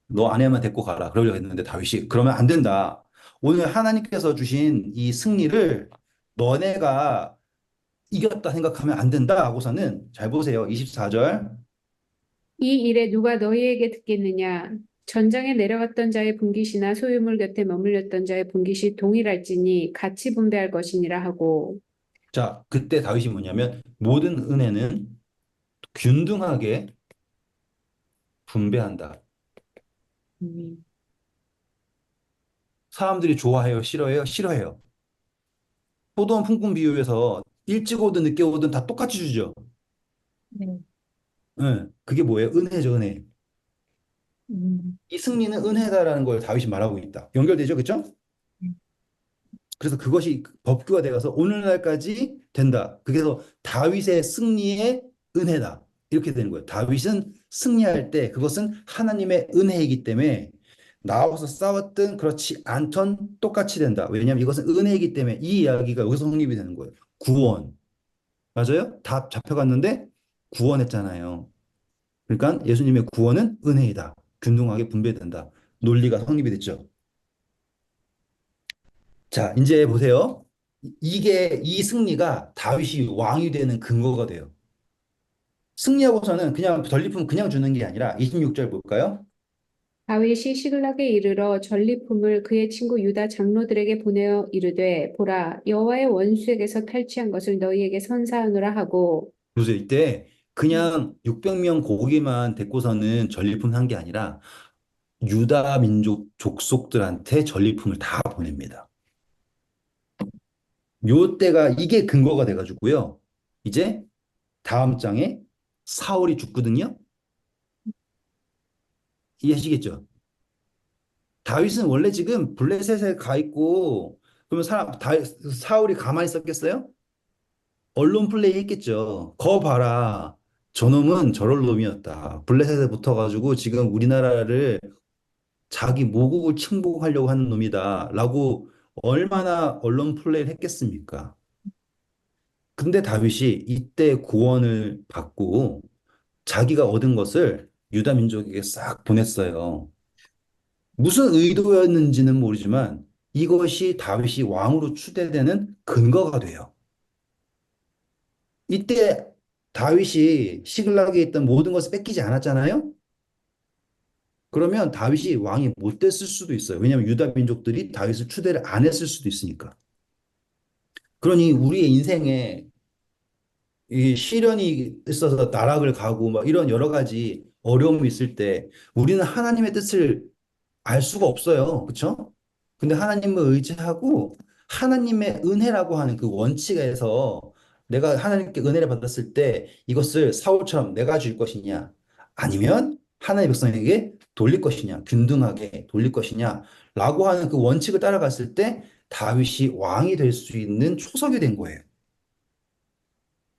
너 아내만 데리고 가라. 그러려고 했는데 다윗이 그러면 안 된다. 오늘 하나님께서 주신 이 승리를 너네가 이겼다 생각하면 안 된다 하고서는 잘 보세요. 24절. 이 일에 누가 너희에게 듣겠느냐? 전장에 내려갔던 자의 분깃이나 소유물 곁에 머물렀던 자의 분깃이 동일할지니 같이 분배할 것이니라 하고 자, 그때 다윗이 뭐냐면 모든 은혜는 균등하게 분배한다. 음, 사람들이 좋아해요, 싫어해요, 싫어해요. 포도원 품꾼 비유에서 일찍 오든 늦게 오든 다 똑같이 주죠. 네. 예, 그게 뭐예요? 은혜죠, 은혜. 음, 이 승리는 은혜다라는 걸 다윗이 말하고 있다. 연결되죠, 그렇죠? 그래서 그것이 법규가 되어서 오늘날까지 된다. 그래서 다윗의 승리의 은혜다. 이렇게 되는 거예요. 다윗은 승리할 때 그것은 하나님의 은혜이기 때문에 나와서 싸웠든 그렇지 않던 똑같이 된다. 왜냐하면 이것은 은혜이기 때문에 이 이야기가 여기서 성립이 되는 거예요. 구원. 맞아요? 다 잡혀갔는데 구원했잖아요. 그러니까 예수님의 구원은 은혜이다. 균등하게 분배된다. 논리가 성립이 됐죠. 자, 이제 보세요. 이게 이 승리가 다윗이 왕이 되는 근거가 돼요. 승리하고서는 그냥 전리품 그냥 주는 게 아니라 26절 볼까요? 다윗이 시글락에 이르러 전리품을 그의 친구 유다 장로들에게 보내어 이르되 보라 여호와의 원수에게서 탈취한 것을 너희에게 선사하노라 하고 그래서 이때 음, 그냥 600명 고기만 데리고서는 전리품 한 게 아니라 유다 민족 족속들한테 전리품을 다 보냅니다. 요 때가 이게 근거가 돼가지고요. 이제 다음 장에 사울이 죽거든요. 이해하시겠죠? 다윗은 원래 지금 블레셋에 가 있고 그러면 사울이 가만히 있었겠어요? 언론 플레이 했겠죠. 거 봐라. 저놈은 저럴 놈이었다. 블레셋에 붙어가지고 지금 우리나라를 자기 모국을 침공하려고 하는 놈이다. 라고 얼마나 언론 플레이를 했겠습니까? 근데 다윗이 이때 구원을 받고 자기가 얻은 것을 유다 민족에게 싹 보냈어요. 무슨 의도였는지는 모르지만 이것이 다윗이 왕으로 추대되는 근거가 돼요. 이때 다윗이 시글락에 있던 모든 것을 뺏기지 않았잖아요. 그러면 다윗이 왕이 못 됐을 수도 있어요. 왜냐하면 유다 민족들이 다윗을 추대를 안 했을 수도 있으니까. 그러니 우리의 인생에 이 시련이 있어서 나락을 가고 막 이런 여러 가지 어려움이 있을 때 우리는 하나님의 뜻을 알 수가 없어요. 그렇죠? 근데 하나님을 의지하고 하나님의 은혜라고 하는 그 원칙에서 내가 하나님께 은혜를 받았을 때 이것을 사울처럼 내가 줄 것이냐 아니면 하나님의 백성에게 돌릴 것이냐 균등하게 돌릴 것이냐 라고 하는 그 원칙을 따라갔을 때 다윗이 왕이 될 수 있는 초석이 된 거예요.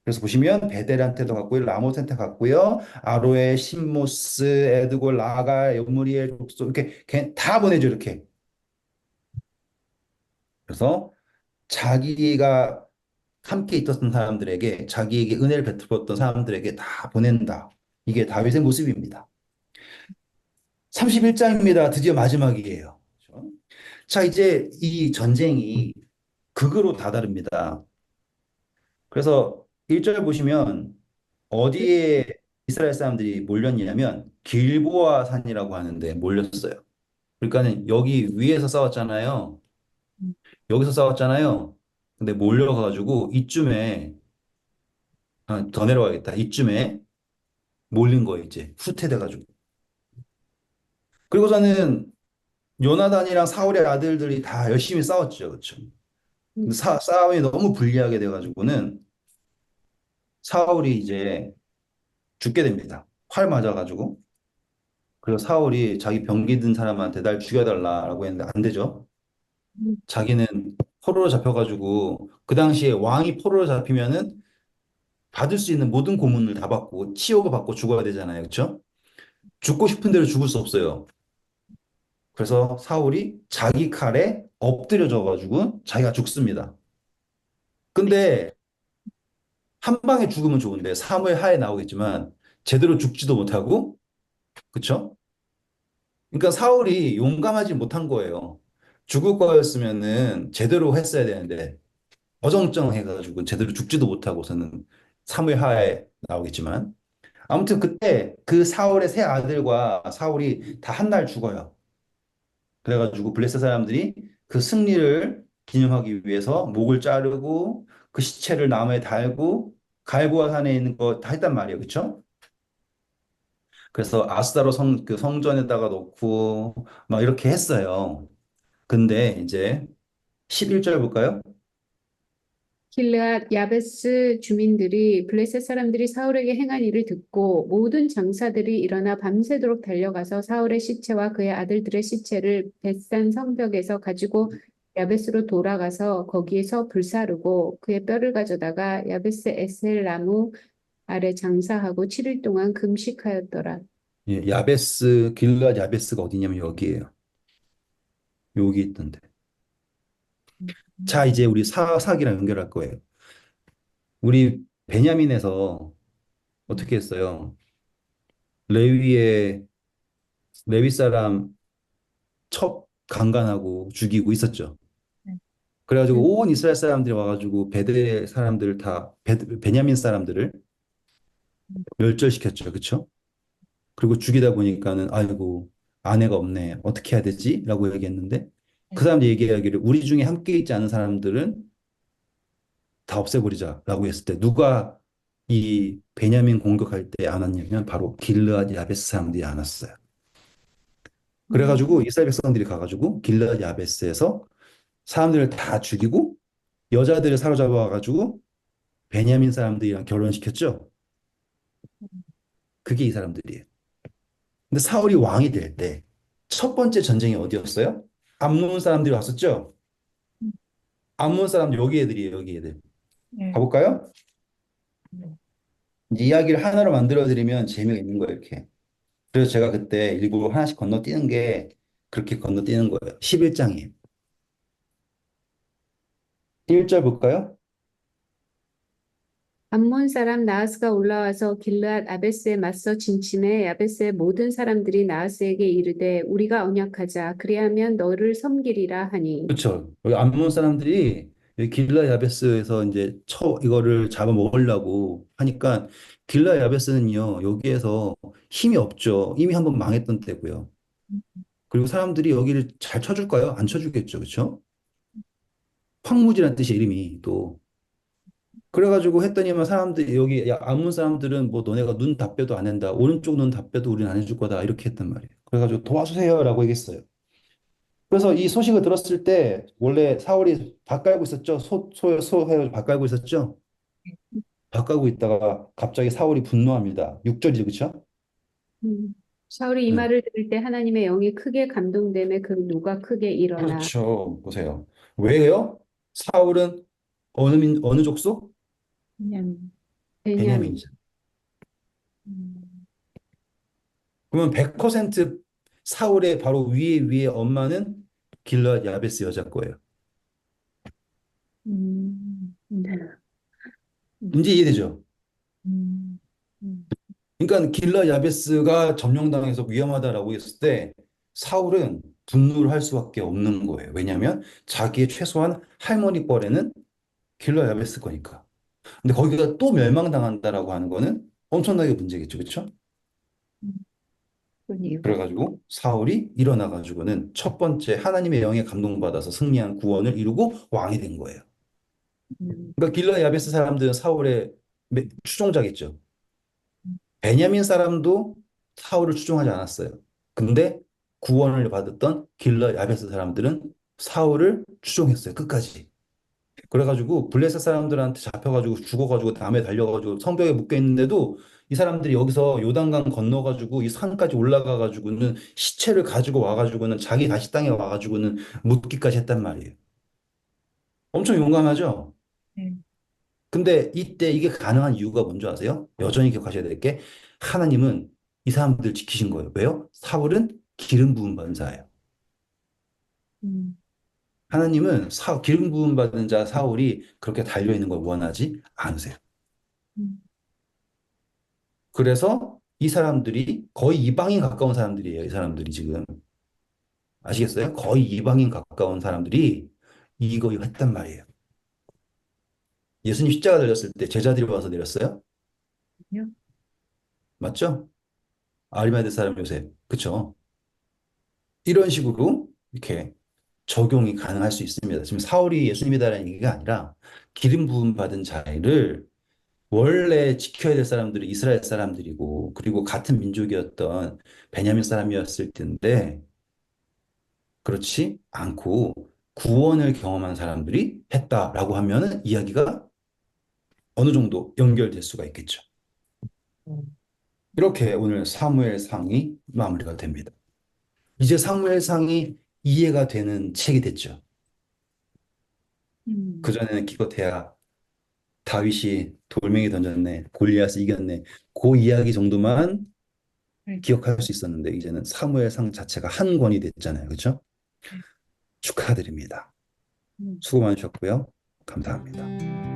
그래서 보시면 베델한테도 갔고요, 라모스한테 갔고요, 아로에, 신모스, 에드골, 라가, 요무리엘, 족속 이렇게 다 보내죠 이렇게. 그래서 자기가 함께 있었던 사람들에게 자기에게 은혜를 베풀었던 사람들에게 다 보낸다. 이게 다윗의 모습입니다. 31장입니다. 드디어 마지막이에요. 그렇죠? 자, 이제 이 전쟁이 극으로 다다릅니다. 그래서 1절 보시면 어디에 이스라엘 사람들이 몰렸냐면 길보아 산이라고 하는데 몰렸어요. 그러니까는 여기 위에서 싸웠잖아요. 여기서 싸웠잖아요. 근데 몰려가지고 이쯤에 더 내려가겠다. 이쯤에 몰린 거예요, 이제. 후퇴돼가지고. 그리고서는 요나단이랑 사울의 아들들이 다 열심히 싸웠죠. 그렇죠? 근데 싸움이 너무 불리하게 돼가지고는 사울이 이제 죽게 됩니다. 활 맞아가지고. 그래서 사울이 자기 병기 든 사람한테 날 죽여달라라고 했는데 안 되죠. 자기는 포로로 잡혀가지고 그 당시에 왕이 포로로 잡히면은 받을 수 있는 모든 고문을 다 받고 치욕을 받고 죽어야 되잖아요. 그렇죠? 죽고 싶은 대로 죽을 수 없어요. 그래서 사울이 자기 칼에 엎드려져 가지고 자기가 죽습니다. 근데 한 방에 죽으면 좋은데 사무엘 하에 나오겠지만 제대로 죽지도 못하고 그쵸? 그러니까 사울이 용감하지 못한 거예요. 죽을 거였으면은 제대로 했어야 되는데 어정쩡해가지고 제대로 죽지도 못하고서는 사무엘 하에 나오겠지만 아무튼 그때 그 사울의 세 아들과 사울이 다 한 날 죽어요. 그래가지고 블레셋 사람들이 그 승리를 기념하기 위해서 목을 자르고 그 시체를 나무에 달고 갈보아 산에 있는 거 다 했단 말이에요. 그쵸? 그래서 아스다로 그 성전에다가 놓고 막 이렇게 했어요. 근데 이제 11절 볼까요? 길르앗 야베스 주민들이 블레셋 사람들이 사울에게 행한 일을 듣고 모든 장사들이 일어나 밤새도록 달려가서 사울의 시체와 그의 아들들의 시체를 벳산 성벽에서 가지고 야베스로 돌아가서 거기에서 불사르고 그의 뼈를 가져다가 야베스 에셀 나무 아래 장사하고 7일 동안 금식하였더라. 예, 야베스, 길르앗 야베스가 어디냐면 여기예요. 여기 있던데. 자, 이제 우리 사사기랑 연결할 거예요. 우리 베냐민에서 어떻게 했어요? 레위의 레위 사람 첩 강간하고 죽이고 있었죠. 네. 음, 그래가지고 온 이스라엘 사람들이 와가지고 베드의 사람들 다 베냐민 사람들을 멸절시켰죠. 그쵸? 그리고 죽이다 보니까는 아이고 아내가 없네. 어떻게 해야 되지? 라고 얘기했는데 그 네. 사람들이 얘기하기를 우리 중에 함께 있지 않은 사람들은 다 없애버리자라고 했을 때 누가 이 베냐민 공격할 때 안 왔냐면 바로 길르앗 야베스 사람들이 안 왔어요. 그래가지고 음. 이스라엘 백성들이 가가지고 길르앗 야베스에서 사람들을 다 죽이고 여자들을 사로잡아가지고 베냐민 사람들이랑 결혼시켰죠. 그게 이 사람들이에요. 근데 사울이 왕이 될 때 첫 번째 전쟁이 어디였어요? 암몬 사람들이 왔었죠. 음. 암몬 사람들 여기 애들이에요. 여기 애들. 네. 가볼까요? 네. 이제 이야기를 하나로 만들어 드리면 재미가 있는 거예요. 이렇게. 그래서 제가 그때 일부러 하나씩 건너뛰는 게 그렇게 건너뛰는 거예요. 11장이에요. 1절 볼까요? 암몬 사람 나하스가 올라와서 길르앗 아베스에 맞서 진침해 야베스의 모든 사람들이 나하스에게 이르되 우리가 언약하자 그리하면 너를 섬기리라 하니 그렇죠. 여기 암몬 사람들이 여기 길라 야베스에서 이제 이거를 잡아먹으려고 하니까 길라 야베스는요 여기에서 힘이 없죠. 이미 한번 망했던 때고요. 그리고 사람들이 여기를 잘 쳐줄까요? 안 쳐주겠죠, 그렇죠? 황무지란 뜻이 이름이 또 그래가지고 했더니만 사람들이 여기 암몬 사람들은 뭐 너네가 눈 다 빼도 안 한다. 오른쪽 눈 다 빼도 우리는 안 해줄 거다. 이렇게 했단 말이에요. 그래가지고 도와주세요라고 얘기했어요. 그래서 이 소식을 들었을 때 원래 사울이 밭 갈고 있었죠. 소 해가지고 밭 갈고 있었죠. 밭 갈고 있다가 갑자기 사울이 분노합니다. 6절이죠, 그렇죠? 사울이 이 말을 들을 때 하나님의 영이 크게 감동되매 그 누가 크게 일어나 그렇죠. 보세요. 왜요? 사울은 어느 족속? 그냥, 베냐민 베냐민이죠. 음. 그러면 100% 사울의 바로 위에 엄마는 길르앗 야베스 여자 거예요. 네. 이제 음. 이해되죠? 음. 음. 그러니까 길르앗 야베스가 점령당해서 위험하다라고 했을 때 사울은 분노를 할 수밖에 없는 거예요. 왜냐하면 자기의 최소한 할머니 뻘에는 길르앗 야베스 거니까. 근데 거기가 또 멸망당한다라고 하는 거는 엄청나게 문제겠죠, 그렇죠? 음. 뿐이요. 그래가지고 사울이 일어나가지고는 첫 번째 하나님의 영에 감동받아서 승리한 구원을 이루고 왕이 된 거예요. 음. 그러니까 길르앗 야베스 사람들은 사울의 추종자겠죠. 베냐민 사람도 사울을 추종하지 않았어요. 근데 구원을 받았던 길러 야베스 사람들은 사울을 추종했어요. 끝까지. 그래가지고 블레셋 사람들한테 잡혀가지고 죽어가지고 담에 달려가지고 성벽에 묶여 있는데도 이 사람들이 여기서 요단강 건너가지고 이 산까지 올라가가지고는 시체를 가지고 와가지고는 자기 다시 땅에 와가지고는 묻기까지 했단 말이에요. 엄청 용감하죠? 네. 근데 이때 이게 가능한 이유가 뭔지 아세요? 여전히 기억하셔야 될 게 하나님은 이 사람들 지키신 거예요. 왜요? 사울은 기름 부음 받은 자예요. 음. 하나님은 기름 부음 받은 자 사울이 그렇게 달려 있는 걸 원하지 않으세요. 음. 그래서 이 사람들이 거의 이방인 가까운 사람들이에요. 이 사람들이 지금 아시겠어요? 거의 이방인 가까운 사람들이 이거 했단 말이에요. 예수님 십자가 달렸을 때 제자들이 와서 내렸어요? 아니요. 맞죠? 아리마대 사람 요셉. 그쵸? 이런 식으로 이렇게 적용이 가능할 수 있습니다. 지금 사울이 예수님이다라는 얘기가 아니라 기름 부음 받은 자를 원래 지켜야 될 사람들이 이스라엘 사람들이고 그리고 같은 민족이었던 베냐민 사람이었을 텐데 그렇지 않고 구원을 경험한 사람들이 했다라고 하면은 이야기가 어느 정도 연결될 수가 있겠죠. 음. 이렇게 오늘 사무엘상이 마무리가 됩니다. 이제 사무엘상이 이해가 되는 책이 됐죠. 음. 그전에는 기껏해야 다윗이 돌멩이 던졌네, 골리앗을 이겼네, 그 이야기 정도만 네. 기억할 수 있었는데 이제는 사무엘상 자체가 한 권이 됐잖아요. 그렇죠? 네. 축하드립니다. 음. 수고 많으셨고요. 감사합니다.